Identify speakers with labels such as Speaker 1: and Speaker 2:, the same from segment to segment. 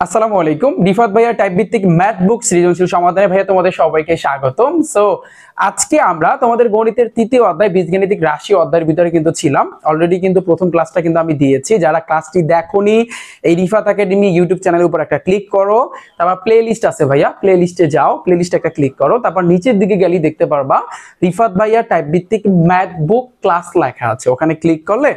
Speaker 1: আসসালামু আলাইকুম। রিফাত ভাইয়া টাইপ ভিত্তিক ম্যাথ বুক সৃজনশীল সমাধানে ভাইয়া তোমাদের সবাইকে স্বাগতম। সো আজকে আমরা তোমাদের গণিতের তৃতীয় অধ্যায় বীজগণিতিক রাশি অধ্যায়ের ভিতরে কিন্তু ছিলাম। অলরেডি কিন্তু প্রথম ক্লাসটা কিন্তু আমি দিয়েছি। যারা ক্লাসটি দেখোনি এই রিফাত একাডেমি ইউটিউব চ্যানেলের উপর একটা ক্লিক করো, তারপর প্লে লিস্ট আছে ভাইয়া, প্লে লিস্টে যাও, প্লে লিস্টে একটা ক্লিক করো, তারপর নিচের দিকে গেলেই দেখতে পারবা রিফাত ভাইয়া টাইপ ভিত্তিক ম্যাথ বুক ক্লাস লেখা আছে। ওখানে ক্লিক করলে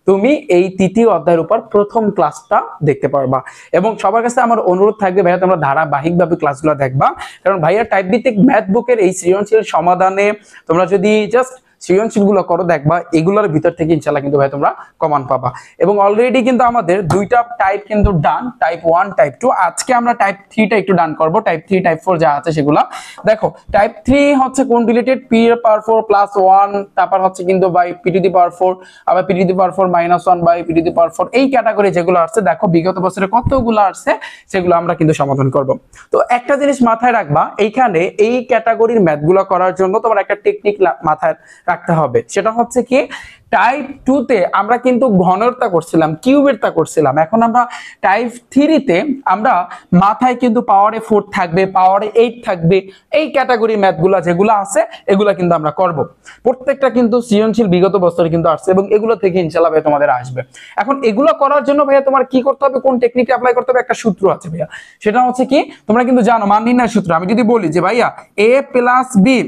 Speaker 1: তুমি এই তৃতীয় অধ্যায়ের উপর প্রথম ক্লাসটা দেখতে পারবা। এবং সবার কাছে আমার অনুরোধ থাকবে ভাইয়া তোমরা ধারাবাহিকভাবে ক্লাসগুলো দেখবা, কারণ ভাইয়া টাইপ ভিত্তিক ম্যাথ বুকের এই সৃজনশীল সমাধানে তোমরা যদি জাস্ট সৃজনশীল গুলো করো দেখবা এগুলোর ভিতর থেকে ইনশাআল্লাহ কিন্তু ভাই তোমরা কমন পাবা। এবং অলরেডি কিন্তু আমাদের দুইটা টাইপ কিন্তু ডান, টাইপ 1 টাইপ 2। আজকে আমরা টাইপ 3 টা একটু ডান করব। টাইপ 3 টাইপ 4 যা আছে সেগুলা দেখো। টাইপ 3 হচ্ছে কোন রিলেটেড, p এর পাওয়ার 4 প্লাস 1, তারপর হচ্ছে কিন্তু by p to the power 4, আবার p to the power 4 minus 1 by p to the power 4। এই ক্যাটাগরি যেগুলো আছে দেখো বিগত বছরে কতগুলো আসছে সেগুলো আমরা কিন্তু সমাধান করব। তো একটা জিনিস মাথায় রাখবা, এইখানে এই ক্যাটাগরির ম্যাথগুলো করার জন্য তোমার একটা টেকনিক মাথায় রাখতে হবে। সেটা হচ্ছে কি, টাইপ 2 তে আমরা কিন্তু ঘনরতা করছিলাম, কিউবেরতা করছিলাম। এখন আমরা টাইপ 3 তে আমরা মাথায় কিন্তু পাওয়ারে 4 থাকবে, পাওয়ারে 8 থাকবে। এই ক্যাটাগরি ম্যাথগুলো যেগুলো আছে এগুলো কিন্তু আমরা করব। প্রত্যেকটা কিন্তু সৃজনশীল বিগত বছরে কিন্তু আসছে এবং এগুলো থেকে ইনশাআল্লাহ ভাই তোমাদের আসবে। এখন এগুলো করার জন্য ভাইয়া তোমার কি করতে হবে, কোন টেকনিকটা অ্যাপ্লাই করতে হবে, একটা সূত্র আছে ভাইয়া। সেটা হচ্ছে কি, তোমরা কিন্তু জানো মান নির্ণয়ের সূত্র। আমি যদি বলি যে ভাইয়া a প্লাস বি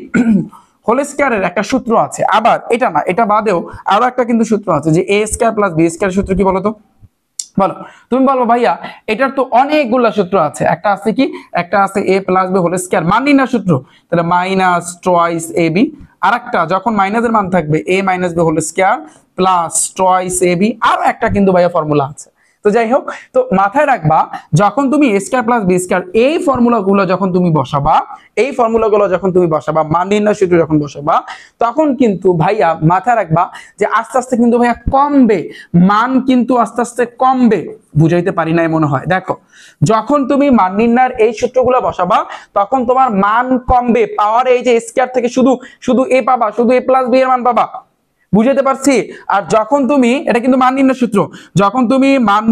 Speaker 1: হোল স্কয়ারের একটা সূত্র আছে, আবার এটা না, এটা বাদেও আরো একটা কিন্তু সূত্র আছে যে a square plus B square সূত্র কি বলো তো? বলো, তুমি বলবো ভাইয়া এটার তো অনেকগুলো সূত্র আছে। একটা আছে কি, একটা আছে a plus B whole square মান নির্ণয়ের সূত্র, তাহলে মাইনাস টুয়াইস এ বি। আর একটা যখন মাইনাসের মান থাকবে a minus B whole square plus twice A B. আর একটা কিন্তু ভাইয়া ফর্মুলা আছে। তো যাই হোক, তো মাথায় রাখবা যখন তুমি a square plus B square এই ফর্মুলাগুলো যখন তুমি বসাবা, এই ফর্মুলাগুলো যখন তুমি বসাবা, মান নির্ণয় সূত্র যখন বসাবা, তখন কিন্তু ভাইয়া মাথায় রাখবা যে আস্তে আস্তে কিন্তু ভাইয়া কমবে, মান কিন্তু আস্তে আস্তে কমবে। বুঝাইতে পারি নাই মনে হয়। দেখো, যখন তুমি মান নির্ণয়ের এই সূত্রগুলো বসাবা তখন তোমার মান কমবে, পাওয়ার এই যে স্কয়ার থেকে শুধু শুধু a পাবা, শুধু a প্লাস বি এর মান পাবা। বুঝাতে পারছি? আর যখন তুমি, এটা কিন্তু মান নির্ণয়ের সূত্র, যখন তুমি মান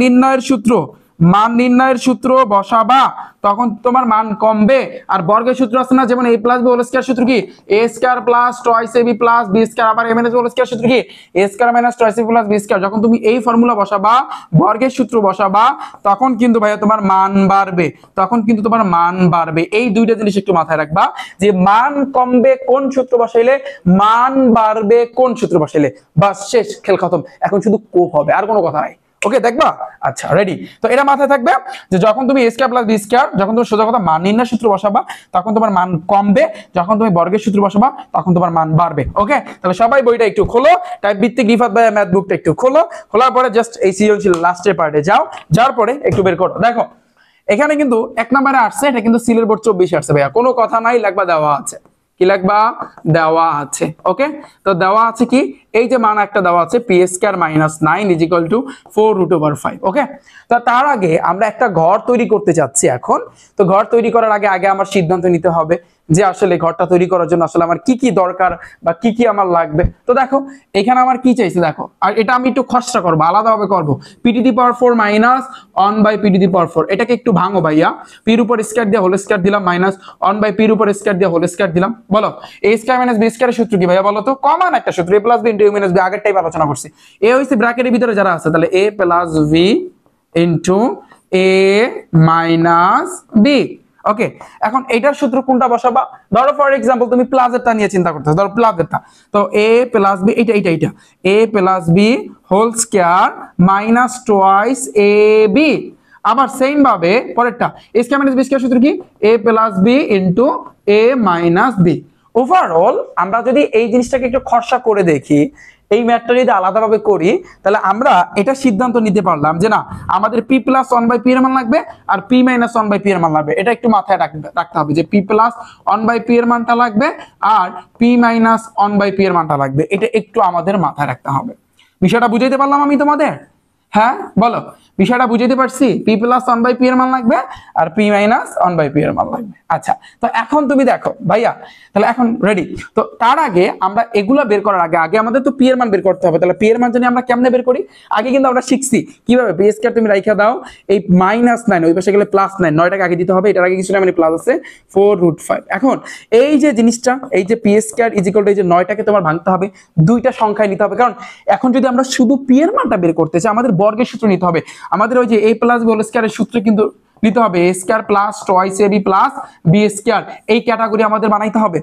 Speaker 1: নির্ণয়ের সূত্র বসাবা তখন তোমার মান কমবে। আর বর্গের সূত্র আছে না, যেমন a plus B whole square সূত্র কি, a square plus twice ab plus b square, আবার a মাইনাস হোল স্কয়ার সূত্র কি, a square minus twice ab plus b square. যখন তুমি এই ফর্মুলা বসাবা, বর্গের সূত্র বসাবা, তখন কিন্তু ভাইয়া তোমার মান বাড়বে, তখন কিন্তু তোমার মান বাড়বে। এই দুইটা জিনিস একটু মাথায় রাখবা যে মান কমবে কোন সূত্র বসাইলে, মান বাড়বে কোন সূত্র বসাইলে। বাস, শেষ, খেল খতম। এখন শুধু কোপ হবে, আর কোনো কথা নাই। ওকে, দেখবা? আচ্ছা, রেডি? তো এটা মাথায় থাকবে যে যখন তুমি a square plus B square, যখন তুমি সোজা কথা মান নির্ণয়ের সূত্র বসাবা তখন তোমার মান কমবে, যখন তুমি বর্গের সূত্র বসাবা তখন তোমার মান বাড়বে। ওকে, তাহলে সবাই বইটা একটু খোলো, টাইপ ভিত্তিক রিফাত ভাইয়া ম্যাথ বুকটা একটু খোলো। খোলার পরে জাস্ট এই সৃজনশীল লাস্টের পার্টে যাও, যাওয়ার পরে একটু বের করো। দেখো এখানে কিন্তু 1 নম্বরে আসছে, এটা কিন্তু সিলের বোর্ড 24 আসছে ভাইয়া, কোনো কথা নাই, লাগবা দেওয়া আছে। কি লাগবা? দেওয়া আছে। ওকে, তো দেওয়া আছে কি, এই যে মান একটা দেওয়া আছে P square minus 9 is equal two 4√/5। ওকে, তো তার আগে আমরা একটা ঘর তৈরি করতে চাচ্ছি এখন। তো ঘর তৈরি করার আগে আগে আমার সিদ্ধান্ত নিতে হবে যে আসলে ঘরটা তৈরি করার জন্য আসলে আমার কি কি দরকার বা কি কি আমার লাগবে। তো দেখো এখানে আমার কি চাইছে দেখো, আর এটা আমি একটু খসড়া করবো, আলাদাভাবে করবো। p to the power 4 minus 1 by p to the power 4, এটাকে একটু ভাঙো ভাইয়া। p এর উপর স্কয়ার দিয়ে হোল স্কয়ার দিলাম, মাইনাস 1 বাই p এর উপর স্কয়ার দিয়ে হোল স্কয়ার দিলাম। বলো a স্কয়ার মাইনাস b স্কয়ারের সূত্র কি ভাইয়া? বলো তো, কমন একটা সূত্র, a plus b into a minus b, আগের টাইপ আলোচনা করছি। a হইছে ব্র্যাকেটের ভিতরে যারা আছে, তাহলে a plus b into a minus b। ওকে, এখন এটার সূত্র কোনটা বসাবা? ধরো ফর এক্সাম্পল তুমি প্লাসেরটা নিয়ে চিন্তা করতেছো, ধরো প্লাসেরটা। তো a প্লাস b, এটা a plus b whole square minus twice a b। আবার সেম ভাবে পরেরটা a square minus b square সূত্র কি, a plus b into a minus b। Overall আমরা যদি এই জিনিসটাকে একটু খরচা করে দেখি, এই ম্যাথটা যদি আলাদাভাবে করি, তাহলে আমরা এটা সিদ্ধান্ত নিতে পারলাম যে না, আমাদের p প্লাস 1 বাই p এর মান লাগবে আর p মাইনাস 1 বাই p এর মান লাগবে। এটা একটু মাথায় রাখতে হবে যে p প্লাস 1 বাই p এর মানটা লাগবে আর p মাইনাস 1 বাই p এর মানটা লাগবে। এটা একটু আমাদের মাথায় রাখতে হবে। বিষয়টা বুঝাইতে পারলাম আমি তোমাদের? হ্যাঁ বলো, বিষয়টা বুঝাইতে পারছি? পি প্লাস 1/p এর মান লাগবে আর পি মাইনাস 1/p এর মান লাগবে। আচ্ছা, তো এখন তুমি দেখো ভাইয়া, তাহলে এখন রেডি। তো তার আগে আমরা এগুলা বের করার আগে আমাদের তো পি এর মান বের করতে হবে। তাহলে পি এর মান জানি আমরা কেমনে বের করি? আগে কিন্তু আমরা শিখছি কিভাবে পি স্কয়ার তুমি রাইখা দাও, এই -9 ওই পাশে গেলে +9, 9টাকে আগে দিতে হবে, এটার আগে কিছু না, মানে প্লাস আছে 4√5। এখন এই যে জিনিসটা, এই যে P square is equal two এই যে 9টাকে তোমার ভাঙতে হবে, দুইটা সংখ্যায় নিতে হবে। কারণ এখন যদি আমরা শুধু পি এর মানটা বের করতে চাই, আমাদের বর্গের সূত্র নিতে হবে। আমাদের ওই যে a + b হোল স্কয়ারের সূত্র কিন্তু নিতে হবে, a square plus twice ab plus b square, এই ক্যাটাগরি আমাদের বানাইতে হবে।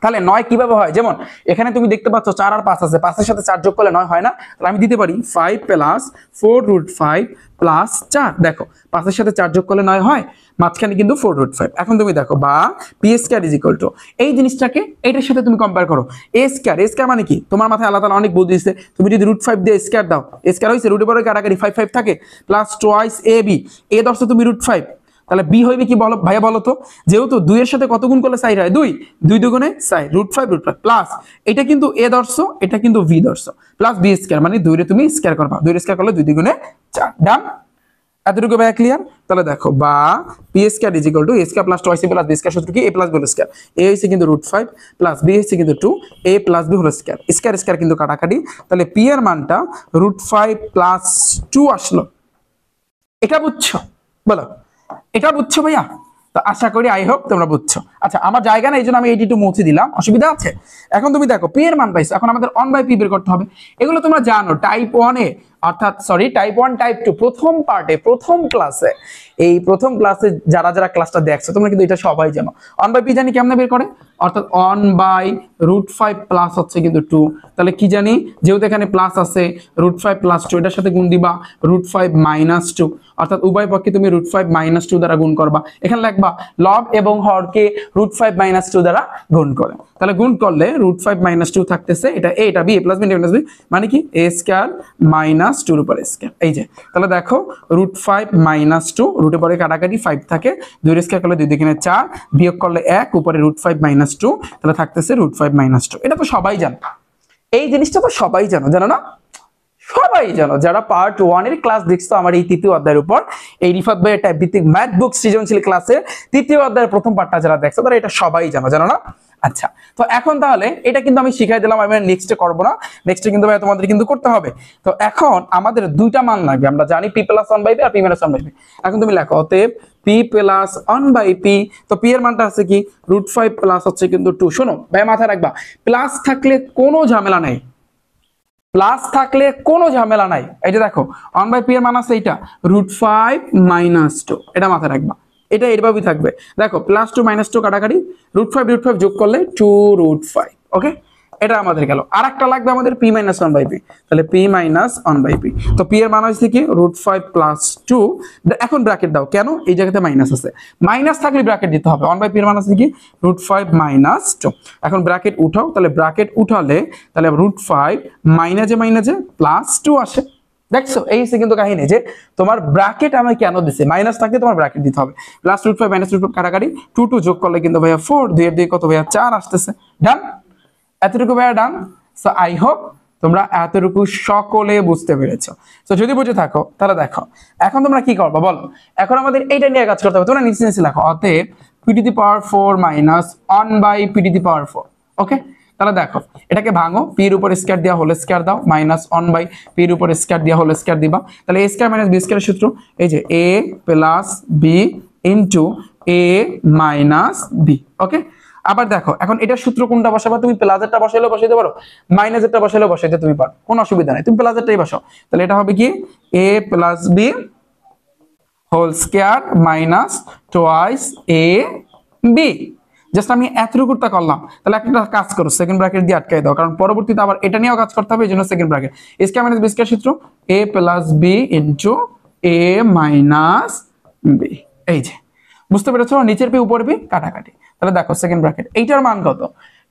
Speaker 1: তাহলে 9 কিভাবে হয়? যেমন এখানে তুমি দেখতে পাচ্ছ 4 আর 5 আছে, 5 এর সাথে 4 যোগ করলে 9 হয় না? তাহলে আমি দিতে পারি 5 + 4√5 + 4। দেখো 5 এর সাথে 4 যোগ করলে 9 হয়, মাঝখানে কিন্তু 4√5। এখন তুমি দেখো বা p square is equal two এই জিনিসটাকে এইটার সাথে তুমি কম্পেয়ার করো, a স্কয়ার। a স্কয়ার মানে কি? তোমার মাথায় আল্লাহ তাআলা অনেক বুদ্ধি দিয়েছে। তুমি যদি √5 দিয়ে স্কয়ার দাও, স্কয়ার হইছে রুটের পরে কাটাকাটি 5 5 থাকে, প্লাস টুয়াইস ab, a ধরছো তুমি √5, তাহলে বি হইবে কি বলো ভাইয়া, বলো তো? যেহেতু 2 এর সাথে কত গুণ করলে 4 হয়? 2, 2 দুগুণে 4, √5 প্লাস এটা কিন্তু a ধরছো, এটা কিন্তু v ধরছো, প্লাস b স্কয়ার, মানে 2 রে তুমি স্কয়ার করবা, 2 রে স্কয়ার করলে 2 দুগুণে 4। ডান? এতটুকু ভাইয়া ক্লিয়ার? তাহলে দেখো বা p square is equal to a square plus twice a plus b square, সূত্র কি? a plus b whole square. a হইছে কিন্তু √5 প্লাস b হইছে কিন্তু 2, a plus b whole square, square square কিন্তু কাটাকাটি। তাহলে p এর মানটা √5 প্লাস 2 আসলো। এটা বুঝছো? বলো, এটা বুঝছো ভাইয়া? তো আশা করি আই হোপ তোমরা বুঝছো। আচ্ছা, আমার জায়গা না, এই জন্য আমি 82 মুছে দিলাম, অসুবিধা আছে? এখন তুমি দেখো পি এর মান পাইছো, এখন আমাদের 1/p বের করতে হবে। এগুলো তোমরা জানো টাইপ 1 এ, অর্থাৎ সরি টাইপ 1 টাইপ 2 প্রথম পার্টে, প্রথম ক্লাসে, এই প্রথম ক্লাসে যারা যারা ক্লাসটা দেখছো তোমরা কিন্তু এটা সবাই জানো। 1/p জানি কেমনে বের করে, অর্থাৎ 1/√5 প্লাস হচ্ছে কিন্তু 2। তাহলে কি জানি, যেহেতু এখানে প্লাস আছে, √5 প্লাস 2 এটার সাথে গুণ দিবা √5 মাইনাস 2, অর্থাৎ উভয় পক্ষে তুমি √5 মাইনাস 2 দ্বারা গুণ করবা। এখানে লিখবা লব এবং হরকে √5 মাইনাস 2 দ্বারা গুণ করে। তাহলে গুণ করলে √5 মাইনাস 2 থাকতেছে, এটা a, এটা b, a plus b minus b, মানে কি a স্কয়ার মাইনাস 2 এর উপর স্কয়ার। এই যে তাহলে দেখো √5 মাইনাস 2, রুটের পরে কাটাকাটি 5 থাকে, 2 এর স্কয়ার করলে 2 দুগুণে 4, বিয়োগ করলে 1, উপরে √5 মাইনাস 2, তাহলে থাকতেছে √5 মাইনাস 2। এটা তো সবাই জানো, এই জিনিসটা তো সবাই জানো, জানো না? সবাই জানো যারা পার্ট 1 এর ক্লাস দেখছো আমার এই তৃতীয় অধ্যায়ের উপর, এই রিফাত ভাইয়ের টাইপ ভিত্তিক ম্যাথ বুক সৃজনশীল ক্লাসের তৃতীয় অধ্যায়ের প্রথম পার্টটা যারা দেখছো তারা এটা সবাই জানো, জানো না? আচ্ছা, তো এখন তাহলে এটা কিন্তু আমি শিখাই দিলাম, আমি নেক্সটে করব না, নেক্সটে কিন্তু ভাই তোমাদের কিন্তু করতে হবে। তো এখন আমাদের দুইটা মান লাগবে, আমরা জানি p + 1/p আর p - 1/p। এখন তুমি লেখো অতএব p + 1/p, তো p এর মানটা আছে কি √5 প্লাস হচ্ছে কিন্তু 2। শোনো ভাই, মাথায় রাখবা প্লাস থাকলে কোনো ঝামেলা নাই, প্লাস থাকলে কোনো ঝামেলা নাই। এই যে দেখো 1/p এর মান আছে এইটা √5 মাইনাস 2, এটা মাথায় রাখবা, এটা এরভাবেই থাকবে। দেখো প্লাস 2 মাইনাস 2 কাটাকাটি, √5 যোগ করলে 2√5। ওকে, এটা আমাদের গেল। আর একটা লাগবে আমাদের p - 1/p, তাহলে p - 1/p। তো p এর মান হচ্ছে কি √5 প্লাস 2। এখন ব্র্যাকেট দাও, কেন? এই জায়গাতে মাইনাস আছে, মাইনাস থাকলে ব্র্যাকেট দিতে হবে। 1/p এর মান আছে কি √5 মাইনাস 2। এখন ব্র্যাকেট উঠাও, তাহলে ব্র্যাকেট উঠালে তাহলে √5 মাইনাসে প্লাস 2 আসে। দেখছো, এই হচ্ছে কিন্তু কাহিনী যে তোমার ব্র্যাকেট আমি কেন দিছি, মাইনাস থাকলে তোমার ব্র্যাকেট দিতে হবে। প্লাস √5 মাইনাস √5 কাটাকাটি, 2 যোগ করলে কিন্তু ভাইয়া 4, 2 এর 2 কত ভাইয়া 4 আসতেছে। ডান? এতটুকু ভাইয়া ডান? সো আই হোপ তোমরা এতটুকু সকলে বুঝতে পেরেছো। তো যদি বুঝে থাকো তাহলে দেখো এখন তোমরা কি করবে বলো। এখন আমাদের এইটা নিয়ে কাজ করতে হবে। তোমরা নিচে নিচে লেখো অতএব p⁴ মাইনাস 1/p⁴। ওকে, তাহলে দেখো এটাকে ভাঙো, p এর উপর স্কয়ার দেওয়া হোল স্কয়ার দাও, মাইনাস 1/p এর উপর স্কয়ার দেওয়া হোল স্কয়ার দিবা। তাহলে a স্কয়ার মাইনাস b স্কয়ারের সূত্র এই যে a plus b into a minus b। ওকে, আবার দেখো এখন এটার সূত্র কোনটা বসাবা, তুমি প্লাসেরটা বসাইলেও বসাইতে পারো, মাইনাসেরটা বসাইলেও বসাইতে তুমি পারো, কোনো অসুবিধা নাই, তুমি প্লাসেরটাই বসাও। তাহলে এটা হবে কি a plus b whole square minus twice a b। Just আমি এতটুকুটা করলাম। তাহলে একটা কাজ করো, সেকেন্ড ব্র্যাকেট দিয়ে আটকাই দাও, কারণ পরবর্তীতে আবার এটা নিয়েও কাজ করতে হবে, এই জন্য second bracket. a square minus b square সূত্র a plus b into a minus b। এই যে বুঝতে পেরেছো, নিচের পি উপর পি কাটাকাটি। তাহলে দেখো সেকেন্ড ব্র্যাকেট, এইটার মান কত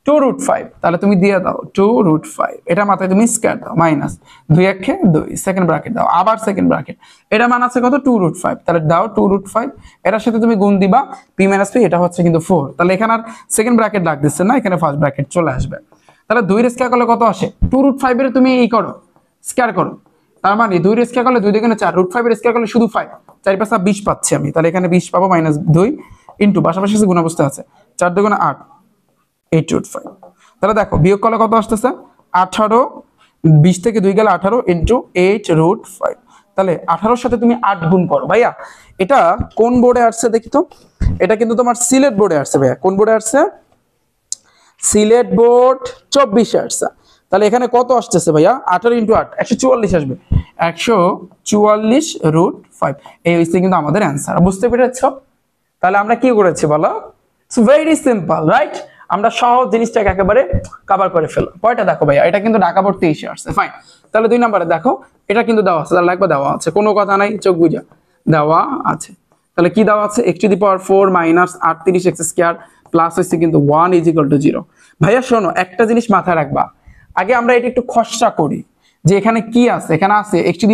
Speaker 1: 2√5, তাহলে তুমি দিয়ে দাও 2√5, এটা মাথায় তুমি স্কয়ার দাও, মাইনাস 2 × 2, সেকেন্ড ব্র্যাকেট দাও, আবার সেকেন্ড ব্র্যাকেট, এটা মান আছে কত 2√5, তাহলে দাও 2√5, এটার সাথে তুমি গুণ দিবা p - p, এটা হচ্ছে কিন্তু 4। তাহলে এখানে আর সেকেন্ড ব্র্যাকেট লাগতেছে না, এখানে ফার্স্ট ব্র্যাকেট চলে আসবে। তাহলে 2 এর স্কয়ার করলে কত আসে, 2√5 এর তুমি এই করো স্কয়ার করো, তার মানে 2 এর স্কয়ার করলে 2 দুগুণে 4, √5 এর স্কয়ার করলে শুধু 5, 4 5 20 পাচ্ছি আমি। তাহলে এখানে 20 পাবো মাইনাস 2 ইনটু পাশাপাশি গুণ অবস্থা আছে 4 দুগুণে 8, 8√5। তাহলে দেখো বিয়োগ করলে কত আসতেছে 18, 20 থেকে 2 গেলে 18 ইনটু 8√5। তাহলে 18 সাথে তুমি 8 গুণ করো ভাইয়া। এটা কোন বোর্ডে আসছে দেখি তো? এটা কিন্তু তোমার সিলেট বোর্ডে আসছে ভাইয়া। কোন বোর্ডে আসছে? সিলেট বোর্ড 24 আসছে। তাহলে এখানে কত আসতেছে ভাইয়া? 18 ইনটু 8 144 আসবে। 144√5 এই হচ্ছে কিন্তু আমাদের অ্যান্সার। বুঝতে পেরেছো? তাহলে আমরা কি করেছি বলো? It's very simple, right? আমরা সহজ জিনিসটাকে একেবারে কভার করে ফেলো। পয়টা দেখো ভাইয়া, এটা কিন্তু ঢাকা বোর্ড 23 আসছে, ফাইন। তাহলে 2 নম্বরে দেখো, এটা কিন্তু দেওয়া আছে, তাহলে লাগবে দেওয়া আছে, কোনো কথা নাই, চোখ বুঝা দেওয়া আছে। তাহলে কি দেওয়া আছে? x⁴ মাইনাস 38x² প্লাস হচ্ছে কিন্তু 1 = 0। ভাইয়া শোনো, একটা জিনিস মাথায় রাখবা, আগে আমরা এটা একটু খসড়া করি যে এখানে কি আছে। এখানে আছে x⁸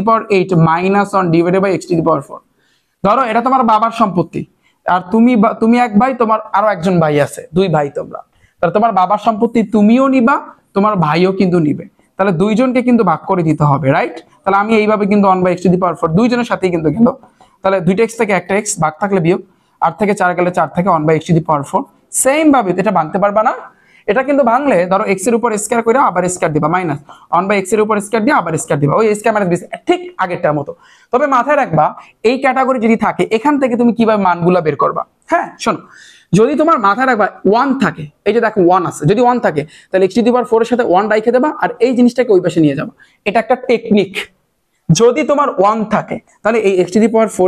Speaker 1: minus 1 divided by x⁴। ধরো এটা তোমার বাবার সম্পত্তি, আর তুমি এক ভাই, তোমার আরো একজন ভাই আছে, 2 ভাই তোমরা। তাহলে তোমার বাবার সম্পত্তি তুমিও নিবা, তোমার ভাইও কিন্তু নিবে। তাহলে দুইজনকে কিন্তু ভাগ করে দিতে হবে, রাইট? তাহলে আমি এইভাবে কিন্তু 1/x⁴ দুইজনের সাথেই কিন্তু গেল। তাহলে 2টা x থেকে একটা x, ভাগ থাকলে বিয়োগ, 8 থেকে 4 গেলে 4 থেকে 1/x⁴। সেম ভাবে এটা ভাঙতে পারবা না? এটা কিন্তু ভাঙলে ধরো x এর উপর স্কয়ার করে আবার স্কয়ার দিবা, মাইনাস 1/x এর উপর স্কয়ার দিয়ে আবার স্কয়ার দিবা, ওই স্কয়ার মাইনাস b, ঠিক আগেরটার মতো। তবে মাথায় রাখবা, এই ক্যাটাগরি যদি থাকে, এখান থেকে তুমি কিভাবে মানগুলা বের করবা। হ্যাঁ শোনো, যদি তোমার মাথায় রাখবা 1 থাকে, এই যে দেখো 1 আছে, যদি 1 থাকে তাহলে x⁴ এর সাথে 1 রাইখে দেবা আর এই জিনিসটাকে ওই পাশে নিয়ে যাবা। এটা একটা টেকনিক। যদি তোমার 1 থাকে তাহলে এই x⁴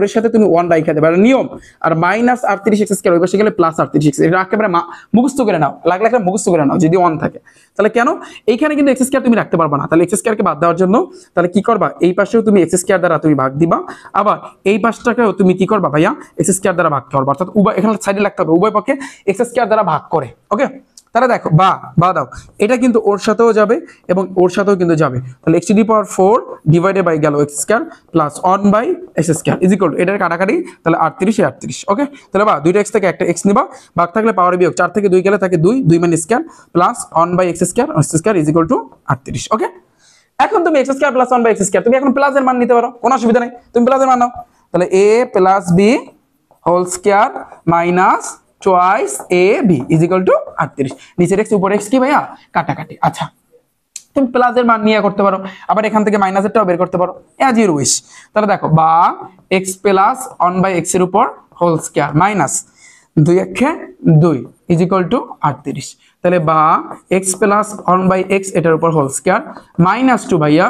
Speaker 1: এর সাথে তুমি 1 রাইখা দেবে, আর নিয়ম। আর মাইনাস 38x² ওই পাশে গেলে প্লাস 38x, এটা একেবারে মুখস্থ করে নাও, লাগলে একটা মুখস্থ করে নাও যদি 1 থাকে। তাহলে কেন এইখানে কিন্তু x² তুমি রাখতে পারবে না, তাহলে x² কে বাদ দেওয়ার জন্য তাহলে কি করবা, এই পাশেও তুমি x² দ্বারা তুমি ভাগ দিবা, আবার এই পাশটাকেও তুমি কি করবা ভাইয়া, x² দ্বারা ভাগ করবা, অর্থাৎ উভয় এখানে সাইডে রাখতে হবে, উভয় পক্ষে x² দ্বারা ভাগ করে। ওকে, তাহলে দেখো বা দাও, এটা কিন্তু ওর সাথেও যাবে এবং ওর সাথেও কিন্তু যাবে। তাহলে x⁴ ডিভাইডেড বাই গেল x² প্লাস 1/x², এটার কাটাকাটি, তাহলে 38 38। ওকে, তাহলে বা 2টা x থেকে একটা x নিবা, ভাগ থাকলে পাওয়ার বিয়োগ, 4 থেকে 2 গেলে থাকে 2, 2 মানে স্কয়ার প্লাস 1/x² x² 38। ওকে, এখন তুমি x² প্লাস 1/x², তুমি এখন প্লাসের মান নিতে পারো, কোনো অসুবিধা নেই, তুমি প্লাসের মান নাও। তাহলে a plus b whole square minus twice ab = 38। নিচের x উপর x কি ভাইয়া? কাটাকাটি। আচ্ছা, তুমি প্লাসের মান নিয়ে করতে পারো, আবার এখান থেকে মাইনাসেরটাও বের করতে পারো, অ্যাজ ইউ উইশ। তাহলে দেখো, বা x প্লাস 1/x এর উপর হোল স্কয়ার মাইনাস 2 একে 2 = 38। তাহলে বা x প্লাস 1/x এটার উপর হোল স্কয়ার মাইনাস 2 ভাইয়া,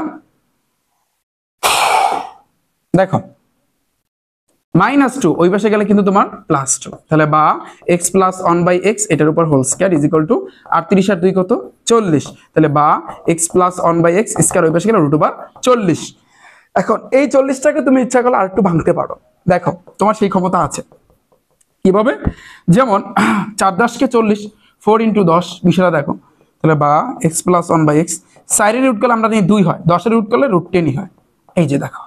Speaker 1: দেখো -2 ওই পাশে গেলে কিন্তু তোমার +2। তাহলে বা x প্লাস 1/x এটার উপর হোল স্কয়ার = 38 আর 2 কত? 40। তাহলে বা x প্লাস 1/x স্কয়ার ওই পাশে গেলে √40। এখন এই 40টাকে তুমি ইচ্ছা করলে আরেকটু ভাঙতে পারো, দেখো তোমার সেই ক্ষমতা আছে। কিভাবে? যেমন 4 10 কে 40, 4 × 10 বিষয়টা দেখো। তাহলে বা x প্লাস 1/x, 4 এর রুট করলে আমরা জানি 2 হয়, 10 এর রুট করলে √10 হয়। এই যে দেখো,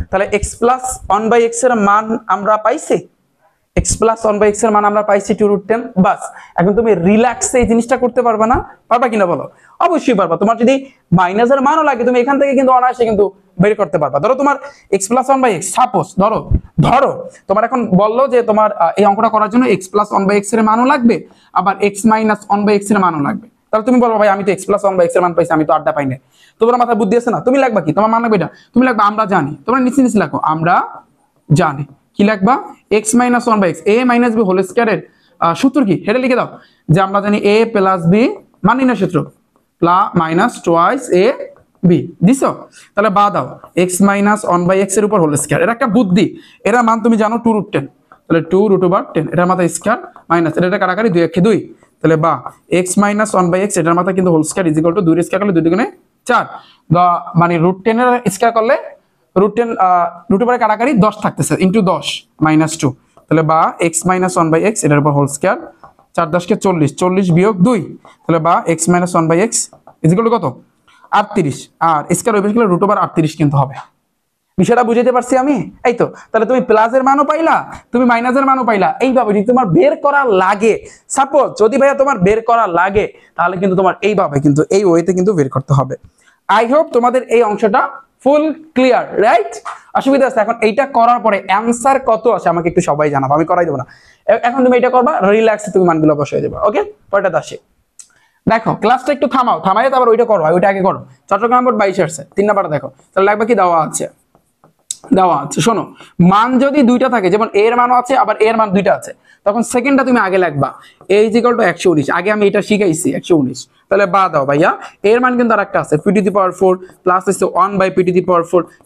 Speaker 1: তাহলে x প্লাস 1/x এর মান আমরা পাইছি, x প্লাস 1/x এর মান আমরা পাইছি 2√10। বাস, এখন তুমি রিল্যাক্সে এই জিনিসটা করতে পারবা না? পারবা কিনা বলো? অবশ্যই পারবা। তোমার যদি মাইনাসের মানও লাগে, তুমি এখান থেকে কিন্তু অনায়াসে কিন্তু বের করতে পারবা। ধরো তোমার x প্লাস 1/x, সাপোজ ধরো তোমার এখন বললো যে তোমার এই অঙ্কটা করার জন্য x প্লাস 1/x এর মানও লাগবে, আবার x মাইনাস 1/x এর মানও লাগবে। তাহলে তুমি বলবো ভাই আমি তো x প্লাস 1/x এর মান পাইছি, আমি তো আড্ডা পাই না। তোমার মাথায় বুদ্ধি আছে না? তুমি লাগবা কি? তোমার মান লাগবে এটা, তুমি লাগবা আমরা জানি। তোমরা নিচে নিচে লাগো আমরা জানি। কি লাগবা? x minus 1/x, a minus b whole স্কয়ারের সূত্র কি এটা লিখে দাও, যে আমরা জানি a প্লাস b মান নির্ণয় সূত্র মাইনাস টুয়াইস a b দিছো। তাহলে বা দাও x মাইনাস 1/x এর উপর হোল স্কয়ার, এটা একটা বুদ্ধি, এর মান তুমি জানো 2√10। তাহলে 2√10, এটার মাথা স্কয়ার মাইনাস এটা কাটাকাটি 2 একে 2। তাহলে বা x মাইনাস 1/x এটার মাথা কিন্তু হোল স্কয়ার = 2 এর স্কয়ার করলে 2 দুগুণে 4, মানে √10 এর স্কয়ার করলে √10 √এর কাটাকাটি 10 থাকতেছে ইনটু 10 -2। তাহলে বা x মাইনাস 1/x এটার উপর হোল স্কয়ার, 4 10 কে 40, 40 বিয়োগ 2, তাহলে বা x মাইনাস 1/x = কত? 38, আর স্কয়ার ওই পাশে গেলে √38 কিন্তু হবে। বিষয়টা বুঝাইতে পারছি আমি? এই তো, তাহলে তুমি প্লাসের মানও পাইলা, তুমি মাইনাসের মানও পাইলা। এইভাবে যদি তোমার বের করা লাগে, সাপোজ যদি ভাইয়া তোমার বের করা লাগে, তাহলে কিন্তু তোমার এইভাবে কিন্তু এই ওয়েতে কিন্তু বের করতে হবে। আই হোপ তোমাদের এই অংশটা ফুল ক্লিয়ার, রাইট? অসুবিধা আছে? এখন এইটা করার পরে অ্যান্সার কত আসে আমাকে একটু সবাই জানাবো, আমি করাই দেবো না। এখন তুমি এটা করবা, রিল্যাক্সে তুমি মানগুলো বসিয়ে দেবা। ওকে, পরেরটা আসে। দেখো ক্লাসটা একটু থামাও, থামাই তারপর ওইটা করো, ওইটা আগে করো। চট্টগ্রাম বোর্ড 22 আসছে, 3 নাম্বারটা দেখো। তাহলে লাগবে কি, দেওয়া আছে, দেওয়া আছে। শোনো, মান যদি দুইটা থাকে, যেমন এ এর মানও আছে আবার এ এর মান দুইটা আছে, তখন সেকেন্ডটা তুমি আগে লিখবা a = 119। আগে আমি এটা শিখাইছি 119। তাহলে বা দাও ভাইয়া, এর মান কিন্তু আরেকটা আছে p⁴ প্লাস হচ্ছে 1/p⁴ =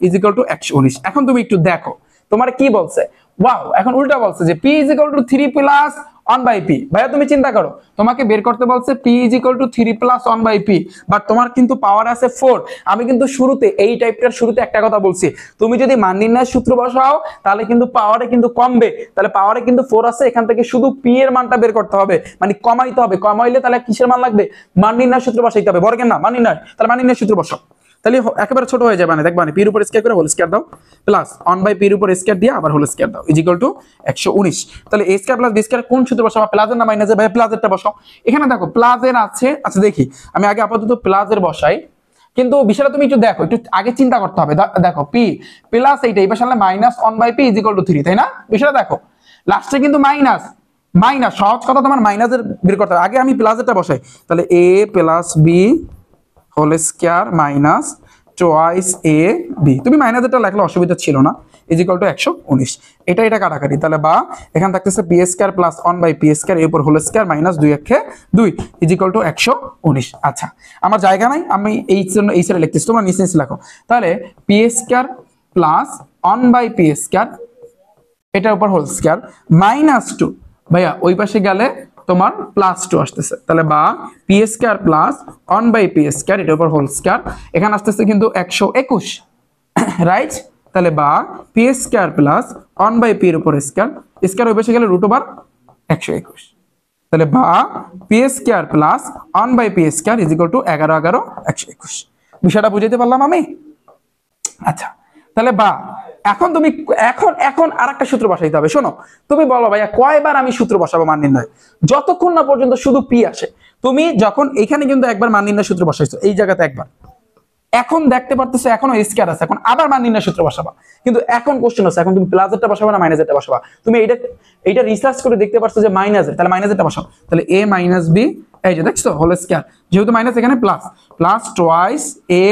Speaker 1: 119। এখন তুমি একটু দেখো তোমার কি বলছে। ওয়াও, এখন উল্টা বলছে যে p = 3 প্লাস 1/p। ভাইয়া তুমি চিন্তা করো, তোমাকে বের করতে বলছে p = 3 প্লাস 1/p, বাট তোমার কিন্তু পাওয়ার আছে 4। আমি কিন্তু শুরুতে এই টাইপটার শুরুতে একটা কথা বলছি, তুমি যদি মান নির্ণয়ের সূত্র বসাও তাহলে কিন্তু পাওয়ারে কিন্তু কমবে। তাহলে পাওয়ারে কিন্তু 4 আছে, এখান থেকে শুধু p এর মানটা বের করতে হবে, মানে কমাইতে হবে। কমাইলে তাহলে কিসের মান লাগবে, মান নির্ণয়ের সূত্র বসাইতে হবে, বর্গের না মান নির্ণয়। তাহলে মান নির্ণয়ের সূত্র বসাও, তাহলে একেবারে ছোট হয়ে যাবে। মানে দেখবা p এর উপর স্কয়ার করে হোল স্কয়ার দাও, প্লাস 1/p এর উপর স্কয়ার দিয়ে আবার হোল স্কয়ার দাও, = 119। তাহলে a square plus b square কোন সূত্র বসাবো, প্লাসের না মাইনাসের? ভাই প্লাসেরটা বসাও। এখানে দেখো প্লাসের আছে, আচ্ছা দেখি আমি আগে আপাতত প্লাসের বসাই, কিন্তু বিষয়টা তুমি একটু দেখো, একটু আগে চিন্তা করতে হবে। দেখো p প্লাস এইটা এই পাশে আনলে -1/p = 3, তাই না? বিষয়টা দেখো, লাস্টে কিন্তু মাইনাস মাইনাস, সহজ কথা তোমার মাইনাসের বের করতে হবে। আগে আমি প্লাসেরটা বসাই, তাহলে a + b whole square minus twice A B. তুমি মাইনাসেরটা লিখলে অসুবিধা ছিল না, = 119। এটা কাটাকাটি, তাহলে বা এখানে থাকতেছে p square plus 1/p square এর উপর হোল স্কয়ার মাইনাস 2 × 2 = 119। আচ্ছা, আমার জায়গা নাই, আমি এই জন্য এই সাইডে লিখতেছি, তোমরা নিচে নিচে লেখো। তাহলে p square plus 1/p square এটার উপর হোল স্কয়ার মাইনাস 2, ভাইয়া ওই পাশে গেলে তোমার +2 আসতেছে। তাহলে বা p square plus 1/p square এটার উপর হোল স্কয়ার, এখানে আসতেছে কিন্তু 121, রাইট? তাহলে বা p স্কয়ার প্লাস 1/p এর উপর স্কয়ার, স্কয়ার ওই পাশে গেলে √121। তাহলে বা p square plus 1/p square = 11 11 121। বিষয়টা বুঝাইতে পারলাম আমি? আচ্ছা, তাহলে বা এখন তুমি এখন আরেকটা সূত্র বসাইতে হবে। শোনো, তুমি বলো ভাইয়া কয়বার আমি সূত্র বসাবো মান নির্ণয়, যতক্ষণ না পর্যন্ত শুধু p আসে। তুমি যখন এখানে কিন্তু একবার মান নির্ণয় সূত্র বসাইছো, এই জায়গাতে একবার, এখন দেখতে পারতেছো এখনো স্কয়ার আছে, এখন আবার মান নির্ণয় সূত্র বসাবা। কিন্তু এখন কোশ্চেন আছে, এখন তুমি প্লাসেরটা বসাবা না মাইনাসেরটা বসাবা? তুমি এইটা রিসার্চ করে দেখতে পারছো যে মাইনাসের, তাহলে মাইনাসেরটা বসাও। তাহলে a - b, এই যে দেখছো হোল স্কয়ার, যেহেতু মাইনাস এখানে plus, plus twice a